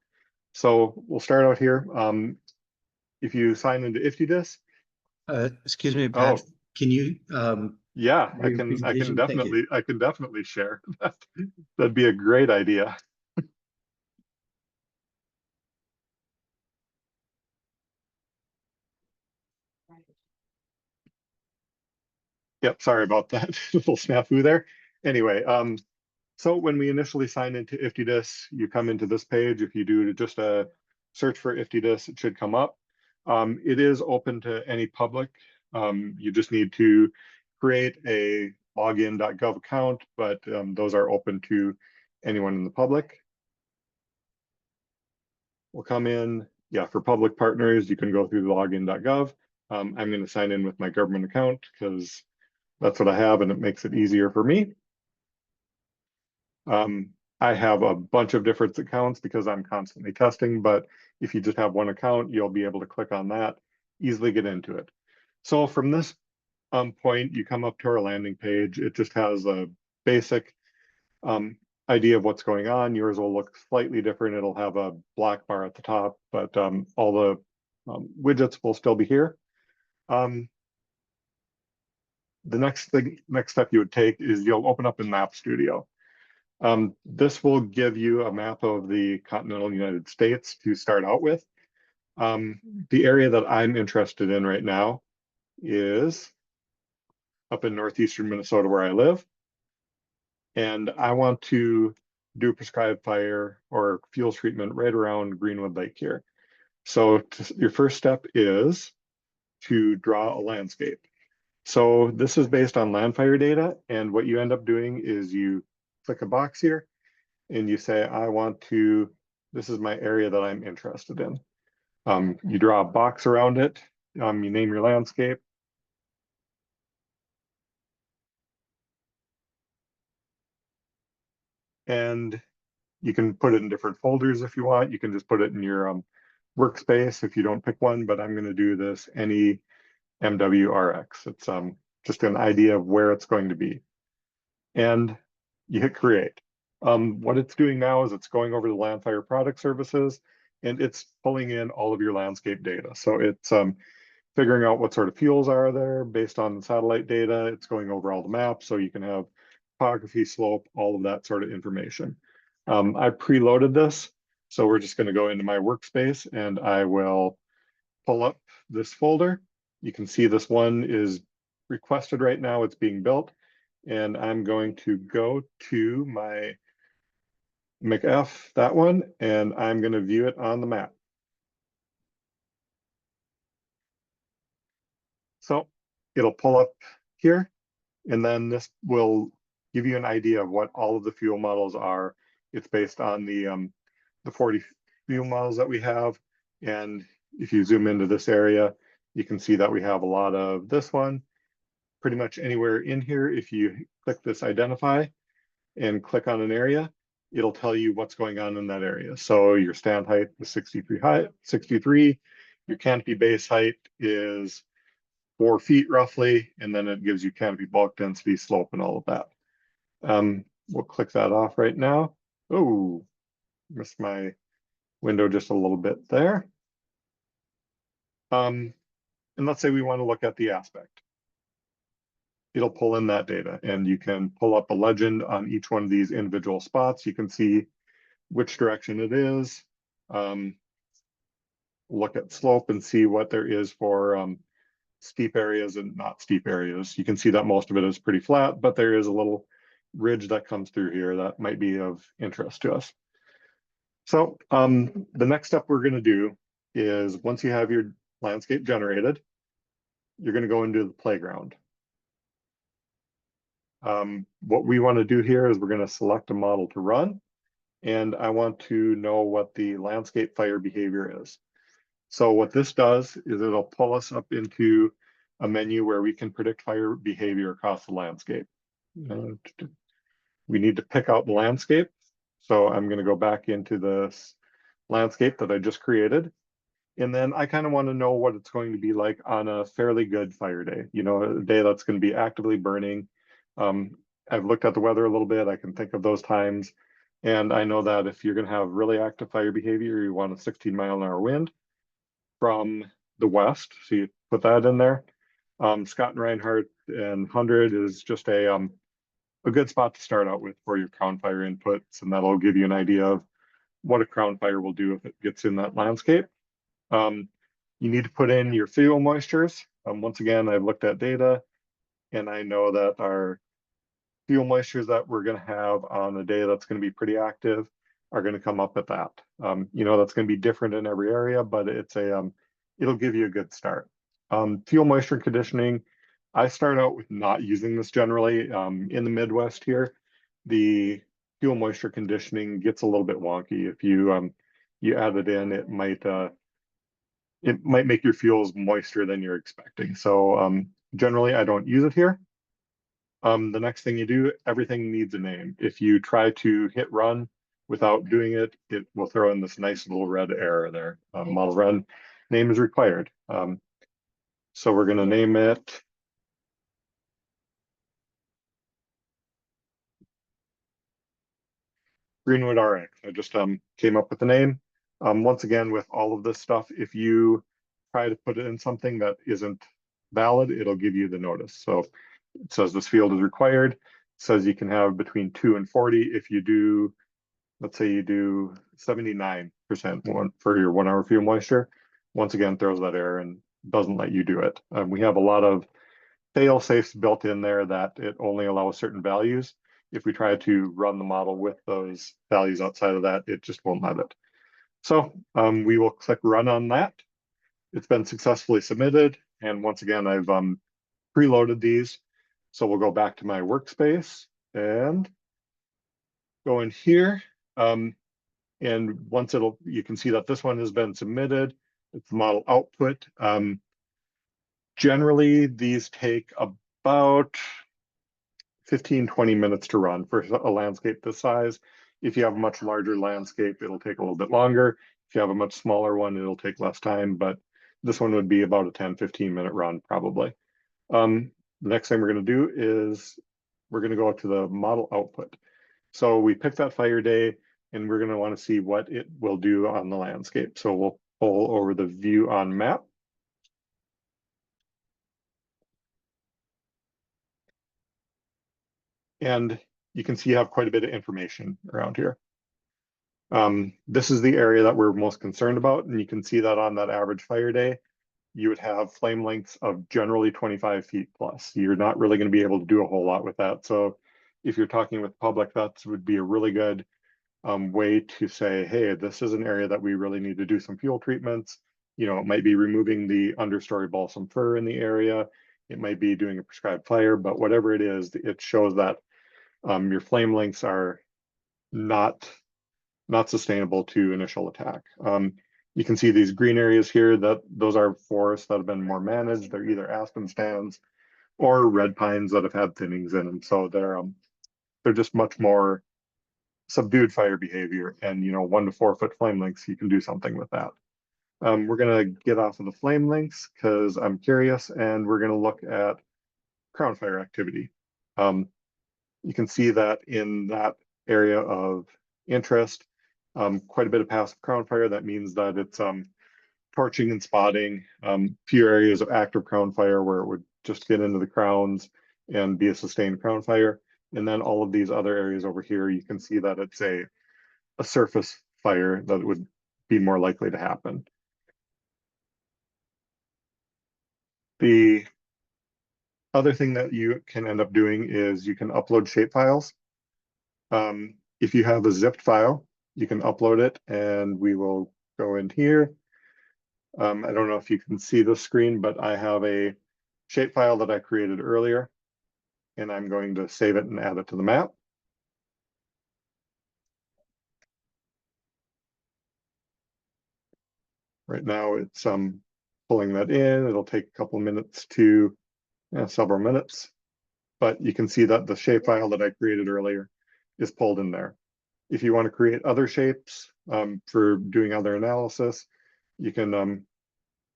So we'll start out here. If you sign into IFTDSS. Excuse me, Pat, can you? Yeah, I can definitely share. That'd be a great idea. Yep, sorry about that little snafu there. Anyway, So when we initially sign into IFTDSS, you come into this page. If you do just a search for IFTDSS, it should come up. It is open to any public. You just need to create a login.gov account, but those are open to anyone in the public. We'll come in, yeah, for public partners, you can go through the login.gov. I'm going to sign in with my government account because that's what I have and it makes it easier for me. I have a bunch of different accounts because I'm constantly testing, but if you just have one account, you'll be able to click on that, easily get into it. So from this point, you come up to our landing page. It just has a basic idea of what's going on. Yours will look slightly different. It'll have a black bar at the top, but all the widgets will still be here. The next step you would take is you'll open up in Map Studio. This will give you a map of the continental United States to start out with. The area that I'm interested in right now is up in northeastern Minnesota where I live. And I want to do prescribed fire or fuel treatment right around Greenwood Lake here. So your first step is to draw a landscape. So this is based on land fire data. And what you end up doing is you click a box here and you say, I want to, this is my area that I'm interested in. You draw a box around it. You name your landscape. And you can put it in different folders if you want. You can just put it in your workspace if you don't pick one, but I'm going to do this any MWRX. It's just an idea of where it's going to be. And you hit create. What it's doing now is it's going over the land fire product services and it's pulling in all of your landscape data. So it's figuring out what sort of fuels are there based on satellite data. It's going over all the maps so you can have topography, slope, all of that sort of information. I preloaded this, so we're just going to go into my workspace and I will pull up this folder. You can see this one is requested right now. It's being built. And I'm going to go to my McF, that one, and I'm going to view it on the map. So it'll pull up here, and then this will give you an idea of what all of the fuel models are. It's based on the 40 fuel models that we have. And if you zoom into this area, you can see that we have a lot of this one. Pretty much anywhere in here, if you click this identify and click on an area, it'll tell you what's going on in that area. So your stand height is 63, your canopy base height is 4 feet roughly, and then it gives you canopy bulk density, slope, and all of that. We'll click that off right now. Oh, missed my window just a little bit there. And let's say we want to look at the aspect. It'll pull in that data and you can pull up a legend on each one of these individual spots. You can see which direction it is. Look at slope and see what there is for steep areas and not steep areas. You can see that most of it is pretty flat, but there is a little ridge that comes through here that might be of interest to us. So the next step we're going to do is once you have your landscape generated, you're going to go into the playground. What we want to do here is we're going to select a model to run, and I want to know what the landscape fire behavior is. So what this does is it'll pull us up into a menu where we can predict fire behavior across the landscape. We need to pick out the landscape. So I'm going to go back into this landscape that I just created. And then I kind of want to know what it's going to be like on a fairly good fire day, you know, a day that's going to be actively burning. I've looked at the weather a little bit. I can think of those times. And I know that if you're going to have really active fire behavior, you want a 16-mile-an-hour wind from the west. So you put that in there. Scott and Reinhardt and 100 is just a good spot to start out with for your crown fire inputs. And that'll give you an idea of what a crown fire will do if it gets in that landscape. You need to put in your fuel moistures. Once again, I've looked at data and I know that our fuel moistures that we're going to have on a day that's going to be pretty active are going to come up at that. You know, that's going to be different in every area, but it's a it'll give you a good start. Fuel moisture conditioning, I start out with not using this generally. In the Midwest here, the fuel moisture conditioning gets a little bit wonky. If you you add it in, it might make your fuels moister than you're expecting. So generally, I don't use it here. The next thing you do, everything needs a name. If you try to hit run without doing it, it will throw in this nice little red error there. Model run name is required. So we're going to name it Greenwood RX. I just came up with the name. Once again, with all of this stuff, if you try to put it in something that isn't valid, it'll give you the notice. So it says this field is required. It says you can have between 2 and 40. If you do, let's say you do 79% for your 1 hour fuel moisture, once again throws that error and doesn't let you do it. We have a lot of fail safes built in there that it only allows certain values. If we try to run the model with those values outside of that, it just won't let it. So we will click run on that. It's been successfully submitted. And once again, I've preloaded these. So we'll go back to my workspace and go in here. And once you can see that this one has been submitted. It's the model output. Generally, these take about 15-20 minutes to run for a landscape this size. If you have a much larger landscape, it'll take a little bit longer. If you have a much smaller one, it'll take less time, but this one would be about a 10-15 minute run probably. The next thing we're going to do is we're going to go to the model output. So we pick that fire day and we're going to want to see what it will do on the landscape. So we'll pull over the view on map. And you can see you have quite a bit of information around here. This is the area that we're most concerned about. And you can see that on that average fire day, you would have flame lengths of generally 25 feet plus. You're not really going to be able to do a whole lot with that. So if you're talking with public, that would be a really good way to say, hey, this is an area that we really need to do some fuel treatments. You know, it might be removing the understory balsam fir in the area. It might be doing a prescribed fire, but whatever it is, it shows that your flame lengths are not sustainable to initial attack. You can see these green areas here, that those are forests that have been more managed. They're either aspen stands or red pines that have had thinnings in them. So they're just much more subdued fire behavior. And 1 to 4 foot flame lengths, you can do something with that. We're gonna get off of the flame lengths because I'm curious, and we're gonna look at crown fire activity. You can see that in that area of interest, quite a bit of passive crown fire. That means that it's torching and spotting. Few areas of active crown fire where it would just get into the crowns and be a sustained crown fire. And then all of these other areas over here, you can see that it's a surface fire that would be more likely to happen. The other thing that you can end up doing is you can upload shape files. If you have a zipped file, you can upload it, and we will go in here. I don't know if you can see the screen, but I have a shape file that I created earlier, and I'm going to save it and add it to the map. Right now it's pulling that in. It'll take a couple minutes to several minutes, but you can see that the shape file that I created earlier is pulled in there. If you want to create other shapes for doing other analysis, you can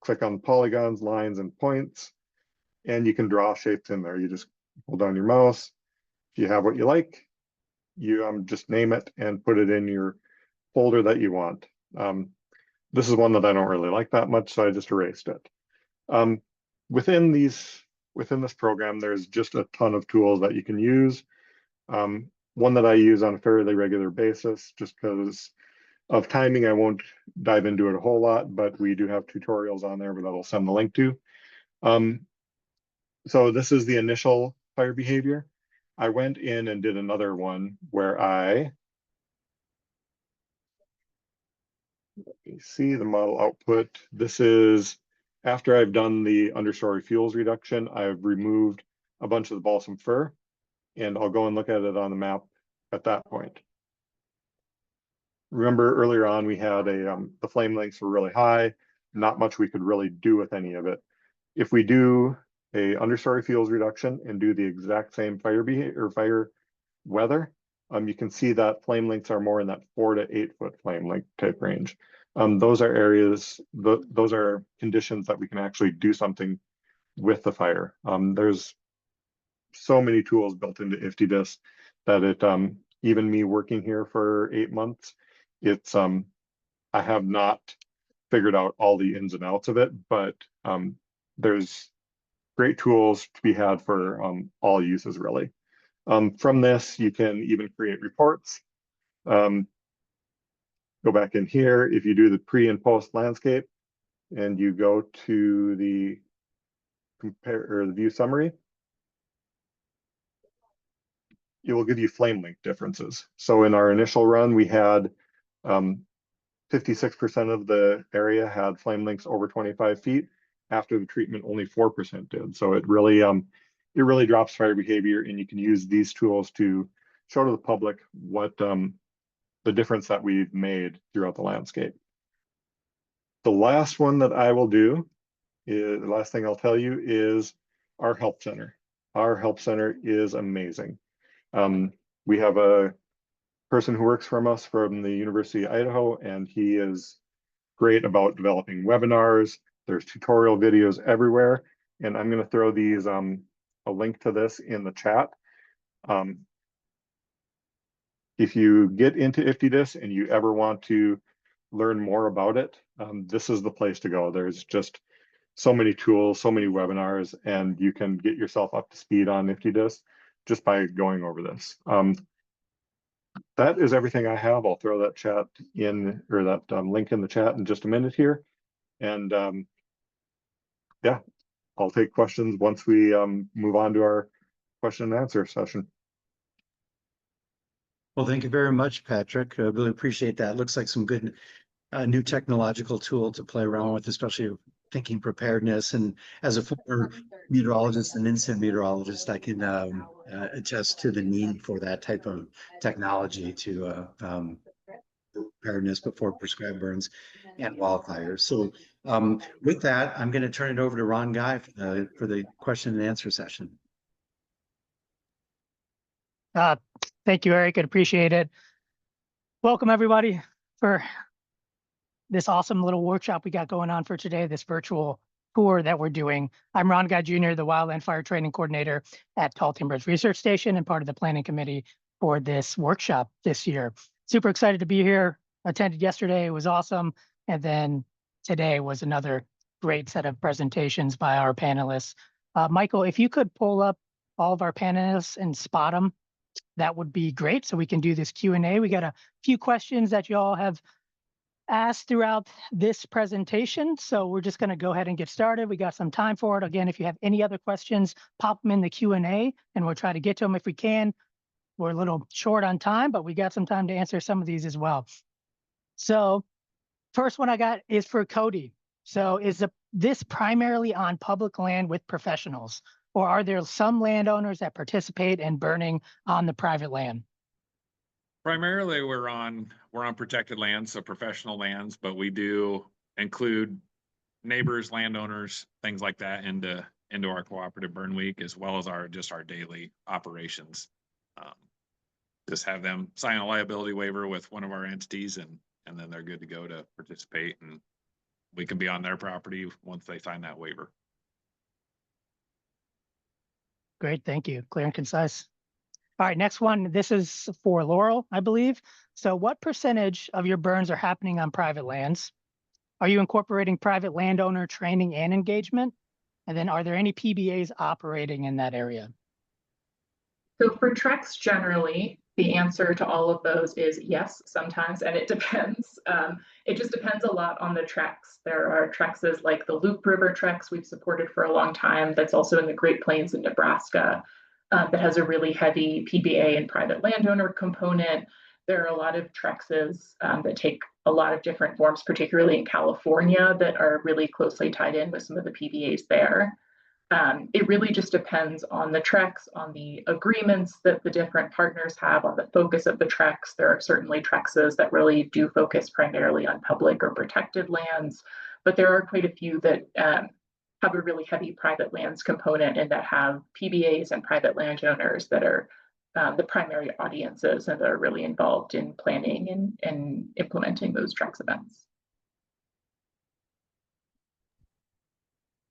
click on polygons, lines, and points, and you can draw shapes in there. You just hold down your mouse. If you have what you like, you just name it and put it in your folder that you want. This is one that I don't really like that much, so I just erased it. Within this program, there's just a ton of tools that you can use. One that I use on a fairly regular basis, just because of timing, I won't dive into it a whole lot, but we do have tutorials on there that I'll send the link to. So this is the initial fire behavior. I went in and did another one where let me see the model output. This is after I've done the understory fuels reduction, I've removed a bunch of the balsam fir, and I'll go and look at it on the map at that point. Remember earlier on we had the flame lengths were really high, not much we could really do with any of it. If we do a understory fuels reduction and do the exact same fire behavior or fire weather, you can see that flame lengths are more in that 4 to 8 foot flame length type range. Those are areas, those are conditions that we can actually do something with the fire. There's so many tools built into IFTDSS that it, even me working here for 8 months, it's, I have not figured out all the ins and outs of it, but there's great tools to be had for all uses really. From this, you can even create reports. Go back in here. If you do the pre and post landscape and you go to the compare or the view summary, it will give you flame length differences. So in our initial run, we had 56% of the area had flame lengths over 25 feet. After the treatment, only 4% did. So it really drops fire behavior, and you can use these tools to show to the public what the difference that we've made throughout the landscape. The last one that I will do, the last thing I'll tell you is our help center. Our help center is amazing. We have a person who works from us from the University of Idaho, and he is great about developing webinars. There's tutorial videos everywhere, and I'm going to throw these a link to this in the chat. If you get into IFTDSS and you ever want to learn more about it, this is the place to go. There's just so many tools, so many webinars, and you can get yourself up to speed on IFTDSS just by going over this. That is everything I have. I'll throw that chat in, or that link in the chat in just a minute here. And yeah, I'll take questions once we move on to our question and answer session. Well, thank you very much, Patrick. I really appreciate that. Looks like some good new technological tool to play around with, especially thinking preparedness. And as a former meteorologist and incident meteorologist, I can attest to the need for that type of technology to preparedness before prescribed burns and wildfires. So with that, I'm going to turn it over to Ron Guy for the question and answer session. Thank you, Eric. I appreciate it. Welcome, everybody, for this awesome little workshop we got going on for today, this virtual tour that we're doing. I'm Ron Guy Jr., the Wildland Fire Training Coordinator at Tall Timbers Research Station and part of the planning committee for this workshop this year. Super excited to be here. Attended yesterday, it was awesome. And then today was another great set of presentations by our panelists. Michael, if you could pull up all of our panelists and spot them, that would be great, so we can do this Q&A. We got a few questions that you all have asked throughout this presentation, so we're just going to go ahead and get started. We got some time for it. Again, if you have any other questions, pop them in the Q&A, and we'll try to get to them if we can. We're a little short on time, but we got some time to answer some of these as well. So first one I got is for Cody. So is this primarily on public land with professionals? Or are there some landowners that participate in burning on the private land? Primarily, we're on protected lands, so professional lands, but we do include neighbors, landowners, things like that into our cooperative burn week, as well as our daily operations. Just have them sign a liability waiver with one of our entities, and then they're good to go to participate, and we can be on their property once they sign that waiver. Great, thank you. Clear and concise. All right, next one. This is for Laurel, I believe. So what percentage of your burns are happening on private lands? Are you incorporating private landowner training and engagement? And then are there any PBAs operating in that area? So for TREX generally, the answer to all of those is yes, sometimes, and it depends. It just depends a lot on the TREX. There are TREXs like the Loop River TREX we've supported for a long time. That's also in the Great Plains in Nebraska. that has a really heavy PBA and private landowner component. There are a lot of TREXs that take a lot of different forms, particularly in California, that are really closely tied in with some of the PBAs there. It really just depends on the TREX, on the agreements that the different partners have, on the focus of the TREX. There are certainly TREXs that really do focus primarily on public or protected lands, but there are quite a few that have a really heavy private lands component and that have PBAs and private landowners that are the primary audiences and that are really involved in planning and implementing those TREX events.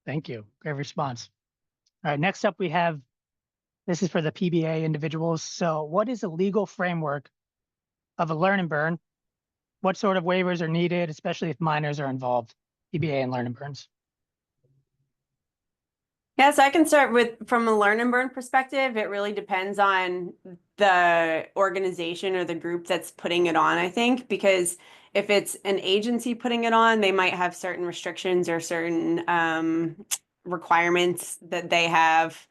Thank you. Great response. All right, next up we have, this is for the PBA individuals. So what is the legal framework of a learn and burn? What sort of waivers are needed, especially if minors are involved, PBA and learn and burns? Yes, I can start with, from a learn and burn perspective, it really depends on the organization or the group that's putting it on, I think, because if it's an agency putting it on, they might have certain restrictions or certain requirements that they have.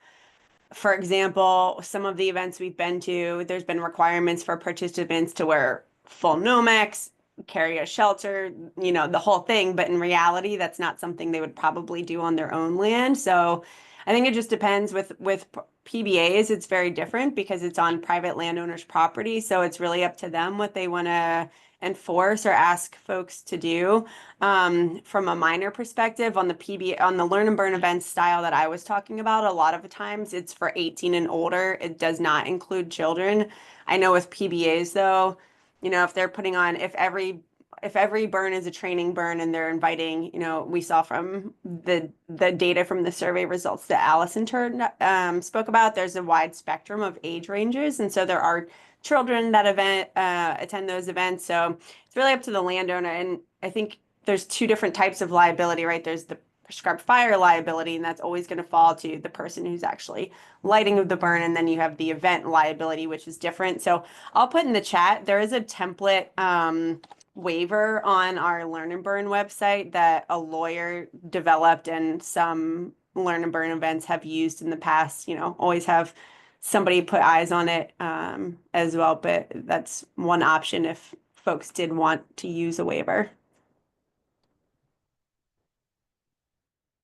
For example, some of the events we've been to, there's been requirements for participants to wear full Nomex, carry a shelter, you know, the whole thing. But in reality, that's not something they would probably do on their own land. So I think it just depends with PBAs, it's very different because it's on private landowners' property. So it's really up to them what they want to enforce or ask folks to do. From a minor perspective, on the PBA, on the learn and burn event style that I was talking about, a lot of the times it's for 18 and older. It does not include children. I know with PBAs though, you know, if they're putting on, if every burn is a training burn and they're inviting, you know, we saw from the data from the survey results that Allison spoke about, there's a wide spectrum of age ranges. And so there are children that attend those events. So it's really up to the landowner. And I think there's two different types of liability, right? There's the prescribed fire liability, and that's always going to fall to the person who's actually lighting the burn. And then you have the event liability, which is different. So I'll put in the chat, there is a template waiver on our Learn and Burn website that a lawyer developed and some Learn and Burn events have used in the past. You know, always have somebody put eyes on it as well, but that's one option if folks did want to use a waiver.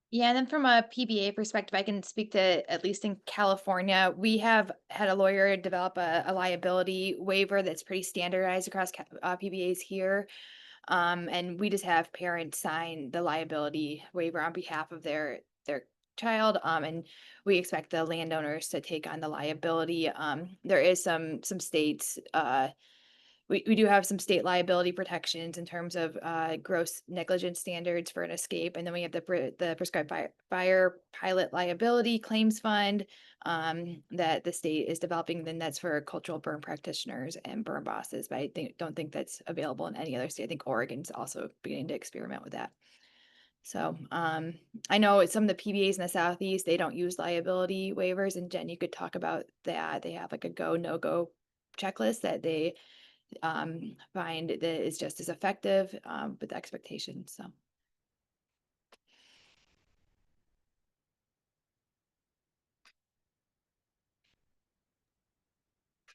Yeah, and then from a PBA perspective, I can speak to, at least in California, we have had a lawyer develop a liability waiver that's pretty standardized across PBAs here. And we just have parents sign the liability waiver on behalf of their child. And we expect the landowners to take on the liability. There is some states, we do have some state liability protections in terms of gross negligence standards for an escape. And then we have the prescribed fire pilot liability claims fund that the state is developing. Then that's for cultural burn practitioners and burn bosses. But I don't think that's available in any other state. I think Oregon's also beginning to experiment with that. So I know some of the PBAs in the Southeast, they don't use liability waivers. And Jen, you could talk about that. They have like a go, no go checklist that they find that is just as effective with expectations. So.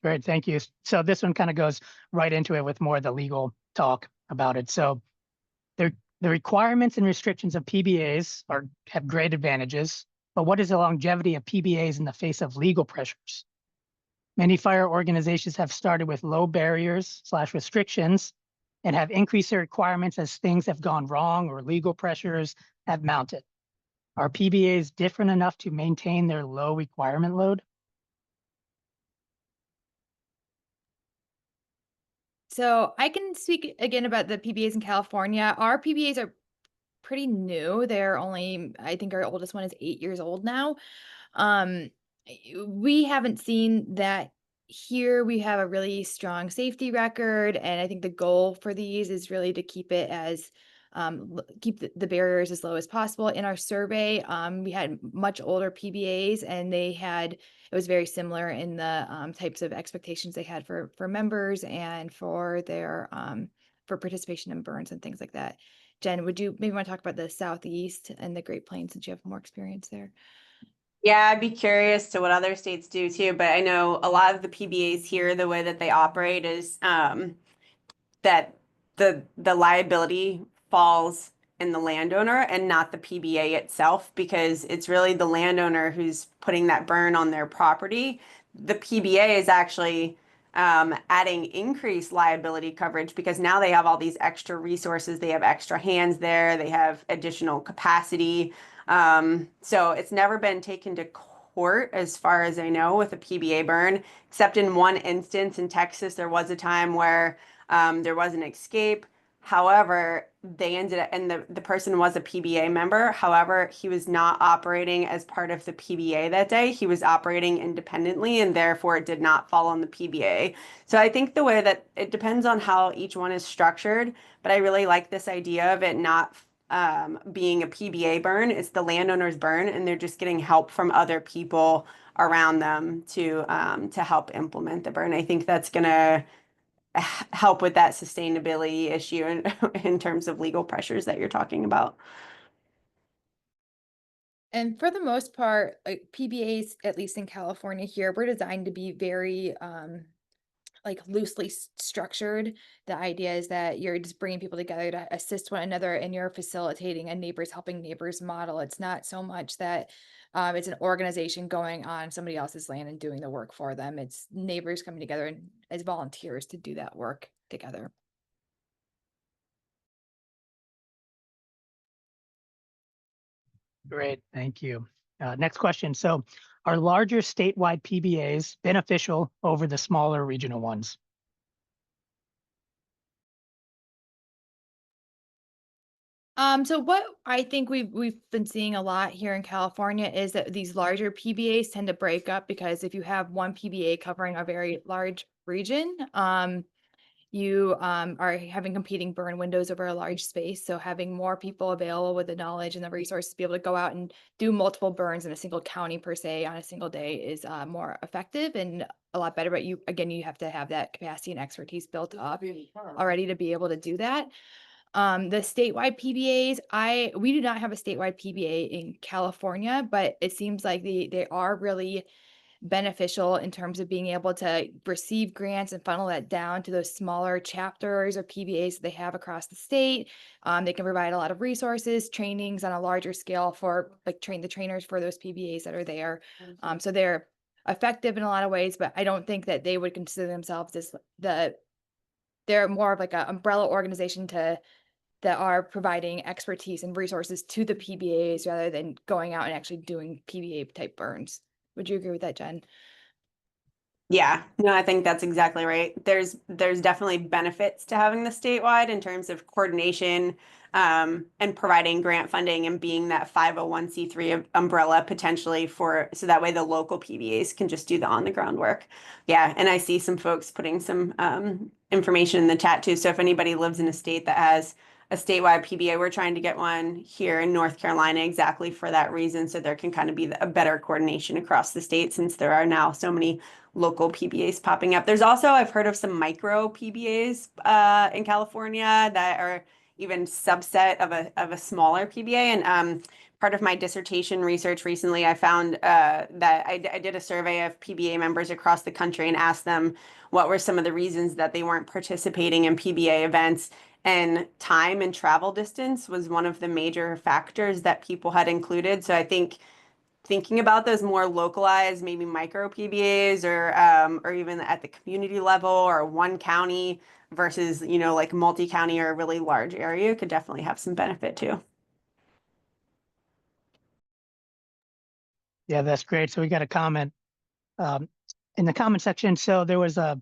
Great, thank you. So this one kind of goes right into it with more of the legal talk about it. So the requirements and restrictions of PBAs have great advantages, but what is the longevity of PBAs in the face of legal pressures? Many fire organizations have started with low barriers / restrictions and have increased their requirements as things have gone wrong or legal pressures have mounted. Are PBAs different enough to maintain their low requirement load? So I can speak again about the PBAs in California. Our PBAs are pretty new. They're only, I think our oldest one is 8 years old now. We haven't seen that here. We have a really strong safety record, and I think the goal for these is really to keep it as keep the barriers as low as possible. In our survey, we had much older PBAs, and it was very similar in the types of expectations they had for members and for their for participation in burns and things like that. Jen, would you maybe want to talk about the Southeast and the Great Plains since you have more experience there? Yeah, I'd be curious to what other states do too, but I know a lot of the PBAs here, the way that they operate is that the liability falls in the landowner and not the PBA itself, because it's really the landowner who's putting that burn on their property. The PBA is actually adding increased liability coverage because now they have all these extra resources. They have extra hands there. They have additional capacity. So it's never been taken to court as far as I know with a PBA burn, except in one instance in Texas, there was a time where there was an escape. However, they ended up, and the person was a PBA member. However, he was not operating as part of the PBA that day. He was operating independently, and therefore it did not fall on the PBA. So I think the way that it depends on how each one is structured, but I really like this idea of it not being a PBA burn. It's the landowner's burn, and they're just getting help from other people around them to help implement the burn. I think that's gonna help with that sustainability issue in terms of legal pressures that you're talking about. And for the most part, like PBAs, at least in California here, we're designed to be very like loosely structured. The idea is that you're just bringing people together to assist one another, and you're facilitating a neighbors helping neighbors model. It's not so much that it's an organization going on somebody else's land and doing the work for them. It's neighbors coming together and as volunteers to do that work together. Great, thank you. Next question. So are larger statewide PBAs beneficial over the smaller regional ones? So what I think we've been seeing a lot here in California is that these larger PBAs tend to break up, because if you have one PBA covering a very large region, you are having competing burn windows over a large space. So having more people available with the knowledge and the resources to be able to go out and do multiple burns in a single county per se on a single day is more effective and a lot better. But you have to have that capacity and expertise built up already to be able to do that. The statewide PBAs, we do not have a statewide PBA in California, but it seems like they are really beneficial in terms of being able to receive grants and funnel that down to those smaller chapters or PBAs that they have across the state. They can provide a lot of resources, trainings on a larger scale for like the trainers for those PBAs that are there. So they're effective in a lot of ways, but I don't think that they would consider themselves as they're more of like an umbrella organization that are providing expertise and resources to the PBAs rather than going out and actually doing PBA type burns. Would you agree with that, Jen? Yeah, no, I think that's exactly right. There's definitely benefits to having the statewide in terms of coordination, and providing grant funding and being that 501c3 umbrella potentially so that way the local PBAs can just do the on the ground work. Yeah, and I see some folks putting some information in the chat too. So if anybody lives in a state that has a statewide PBA, we're trying to get one here in North Carolina exactly for that reason, so there can kind of be a better coordination across the state since there are now so many local PBAs popping up. There's also, I've heard of some micro PBAs in California that are even subset of a smaller PBA. And part of my dissertation research recently, I found that I did a survey of PBA members across the country and asked them what were some of the reasons that they weren't participating in PBA events. And time and travel distance was one of the major factors that people had included. So I think thinking about those more localized, maybe micro PBAs or even at the community level or one county versus, like multi-county or a really large area could definitely have some benefit too. Yeah, that's great. So we got a comment in the comment section. So there was a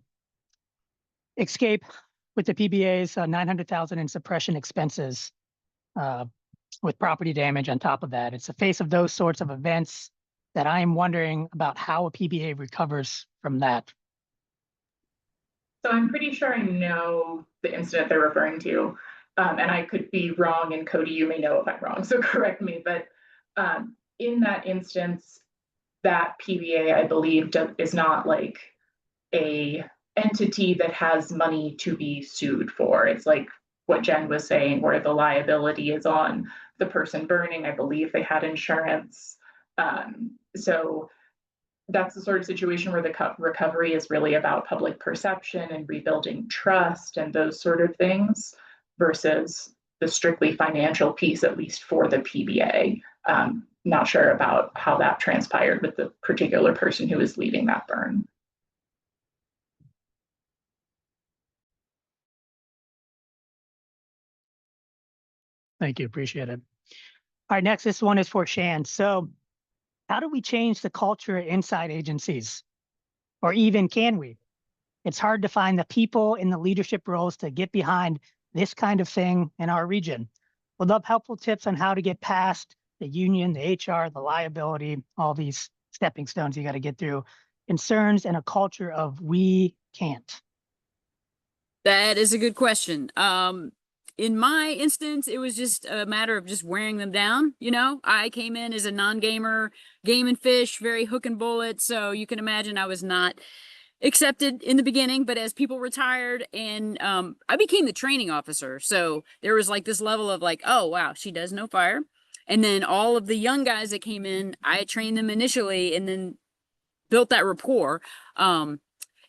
escape with the PBAs, 900,000 in suppression expenses with property damage on top of that. It's the face of those sorts of events that I'm wondering about how a PBA recovers from that. So I'm pretty sure I know the incident they're referring to, and I could be wrong, and Cody, you may know if I'm wrong, so correct me. But in that instance, that PBA, I believe, is not like a entity that has money to be sued for. It's like what Jen was saying, where the liability is on the person burning. I believe they had insurance. So that's the sort of situation where the recovery is really about public perception and rebuilding trust and those sort of things versus the strictly financial piece, at least for the PBA. Not sure about how that transpired with the particular person who was leading that burn. Thank you, appreciate it. All right, next, this one is for Shan. So how do we change the culture inside agencies? Or even can we? It's hard to find the people in the leadership roles to get behind this kind of thing in our region. Would love helpful tips on how to get past the union, the HR, the liability, all these stepping stones you got to get through, concerns and a culture of we can't. That is a good question. In my instance, it was just a matter of just wearing them down. You know, I came in as a non-gamer, game and fish, very hook and bullet. So you can imagine I was not accepted in the beginning, but as people retired and I became the training officer. So there was like this level of like, oh, wow, she does know fire. And then all of the young guys that came in, I trained them initially and then built that rapport.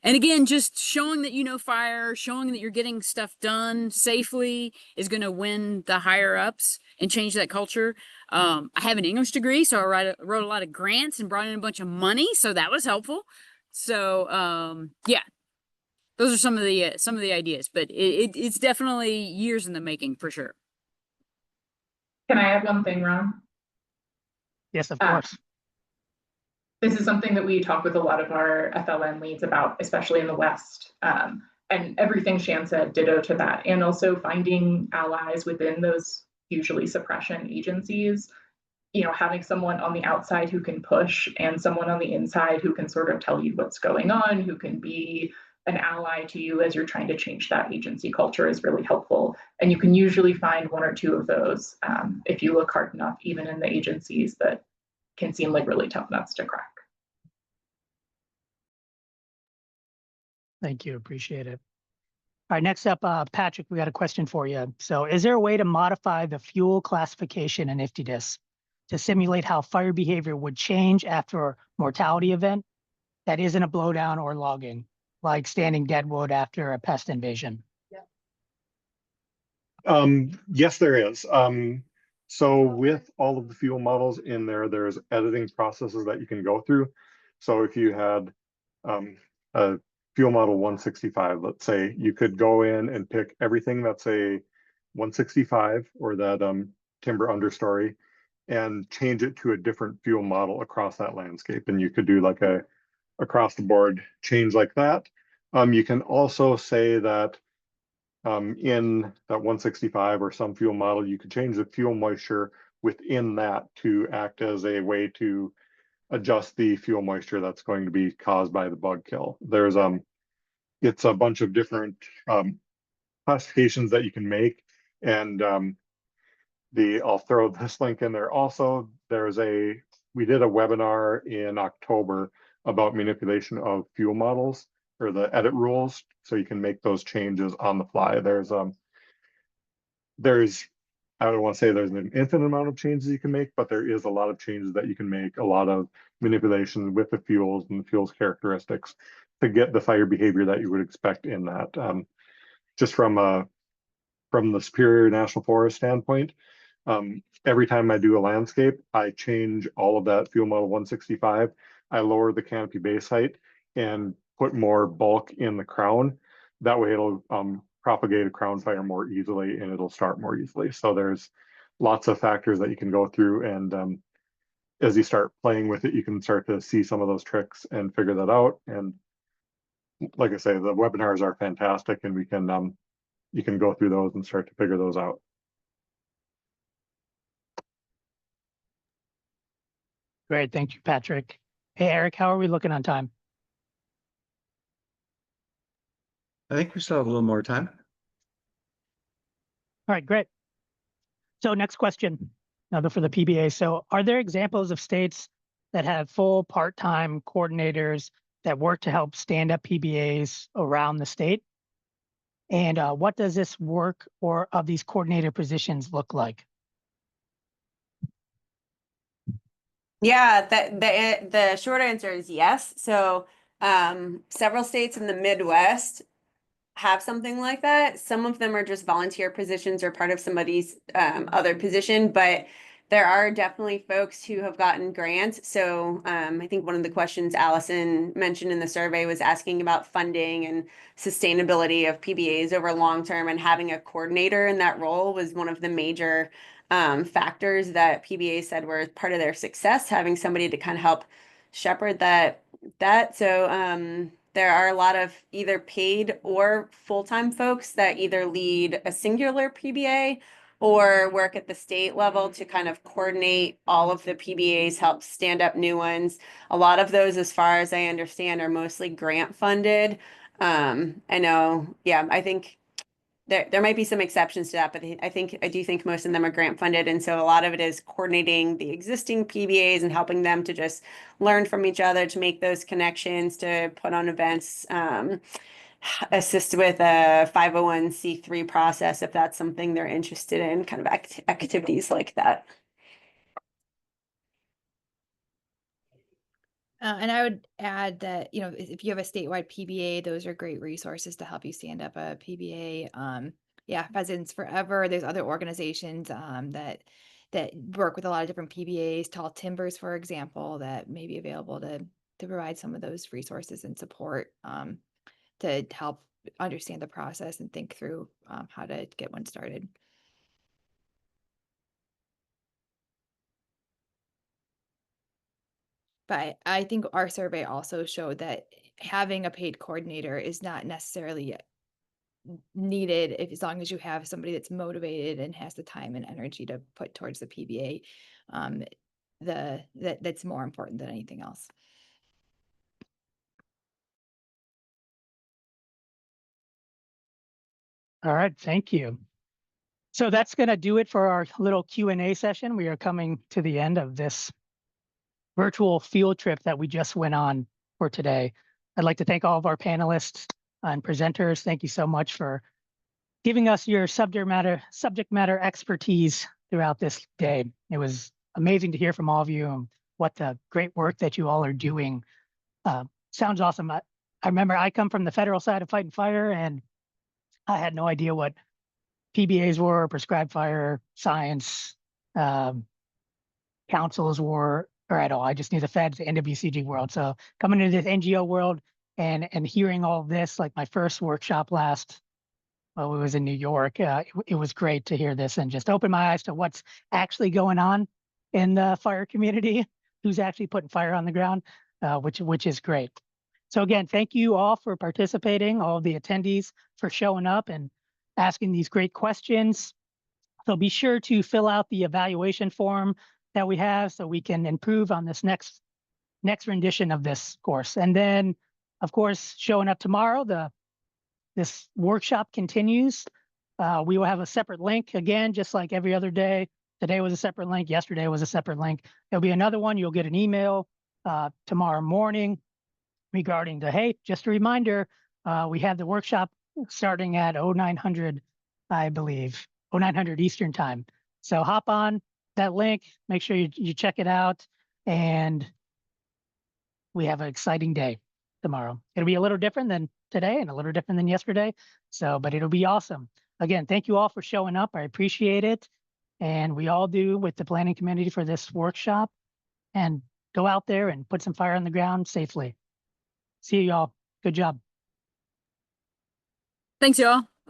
And again, just showing that you know fire, showing that you're getting stuff done safely is going to win the higher ups and change that culture. I have an English degree, so I wrote a lot of grants and brought in a bunch of money, so that was helpful. So yeah, those are some of the ideas, but it's definitely years in the making for sure. Can I add one thing, Ron? Yes, of course. This is something that we talk with a lot of our FLN leads about, especially in the West. And everything Shan said, ditto to that. And also finding allies within those usually suppression agencies, you know, having someone on the outside who can push and someone on the inside who can sort of tell you what's going on, who can be an ally to you as you're trying to change that agency culture is really helpful. And you can usually find one or two of those if you look hard enough, even in the agencies that can seem like really tough nuts to crack. Thank you, appreciate it. All right, next up, Patrick, we got a question for you. So is there a way to modify the fuel classification in IFTDSS to simulate how fire behavior would change after a mortality event that isn't a blowdown or logging, like standing deadwood after a pest invasion? Yes, there is. So with all of the fuel models in there, there's editing processes that you can go through. So if you had a fuel model 165, let's say, you could go in and pick everything that's a 165 or that timber understory and change it to a different fuel model across that landscape. And you could do like a across the board change like that. You can also say that in that 165 or some fuel model, you could change the fuel moisture within that to act as a way to adjust the fuel moisture that's going to be caused by the bug kill. There's it's a bunch of different classifications that you can make, and I'll throw this link in there also. We did a webinar in October about manipulation of fuel models or the edit rules, so you can make those changes on the fly. I don't want to say there's an infinite amount of changes you can make, but there is a lot of changes that you can make, a lot of manipulation with the fuels and the fuels characteristics to get the fire behavior that you would expect in that. Just from the Superior National Forest standpoint, every time I do a landscape, I change all of that fuel model 165. I lower the canopy base height and put more bulk in the crown. That way it'll propagate a crown fire more easily and it'll start more easily. So there's lots of factors that you can go through, and as you start playing with it, you can start to see some of those tricks and figure that out. And like I say, the webinars are fantastic, and we can you can go through those and start to figure those out. Great, thank you, Patrick. Hey, Eric, how are we looking on time? I think we still have a little more time. All right, great. So next question, another for the PBA. So are there examples of states that have full part-time coordinators that work to help stand up PBAs around the state? And what does this work or of these coordinator positions look like? Yeah, the short answer is yes. So several states in the Midwest have something like that. Some of them are just volunteer positions or part of somebody's other position, but there are definitely folks who have gotten grants. So I think one of the questions Allison mentioned in the survey was asking about funding and sustainability of PBAs over long term, and having a coordinator in that role was one of the major factors that PBA said were part of their success, having somebody to kind of help shepherd that. So there are a lot of either paid or full-time folks that either lead a singular PBA or work at the state level to kind of coordinate all of the PBAs, help stand up new ones. A lot of those, as far as I understand, are mostly grant funded. I know, yeah, I think there might be some exceptions to that, but I do think most of them are grant funded. And so a lot of it is coordinating the existing PBAs and helping them to just learn from each other, to make those connections, to put on events, assist with a 501c3 process if that's something they're interested in, kind of activities like that. And I would add that, you know, if you have a statewide PBA, those are great resources to help you stand up a PBA. Yeah, Pheasants Forever. There's other organizations that work with a lot of different PBAs. Tall Timbers, for example, that may be available to provide some of those resources and support to help understand the process and think through how to get one started. But I think our survey also showed that having a paid coordinator is not necessarily needed as long as you have somebody that's motivated and has the time and energy to put towards the PBA. That's more important than anything else. All right, thank you. So that's going to do it for our little Q&A session. We are coming to the end of this virtual field trip that we just went on for today. I'd like to thank all of our panelists and presenters. Thank you so much for giving us your subject matter expertise throughout this day. It was amazing to hear from all of you and what the great work that you all are doing. Sounds awesome. I remember I come from the federal side of fighting fire, and I had no idea what PBAs were, prescribed fire science, councils were, or at all. I just knew the feds, the NWCG world. So coming into this NGO world and hearing all of this, like my first workshop last, well, it was in New York. It was great to hear this and just open my eyes to what's actually going on in the fire community, who's actually putting fire on the ground, which is great. So again, thank you all for participating, all of the attendees for showing up and asking these great questions. So be sure to fill out the evaluation form that we have so we can improve on this next rendition of this course. And then, of course, showing up tomorrow, this workshop continues. We will have a separate link again, just like every other day. Today was a separate link. Yesterday was a separate link. There'll be another one. You'll get an email tomorrow morning regarding hey, just a reminder, we have the workshop starting at 0900, I believe, 0900 Eastern time. So hop on that link, make sure you check it out, and we have an exciting day tomorrow. It'll be a little different than today and a little different than yesterday. But it'll be awesome. Again, thank you all for showing up. I appreciate it. And we all do with the planning community for this workshop. And go out there and put some fire on the ground safely. See you all. Good job. Thanks, y'all.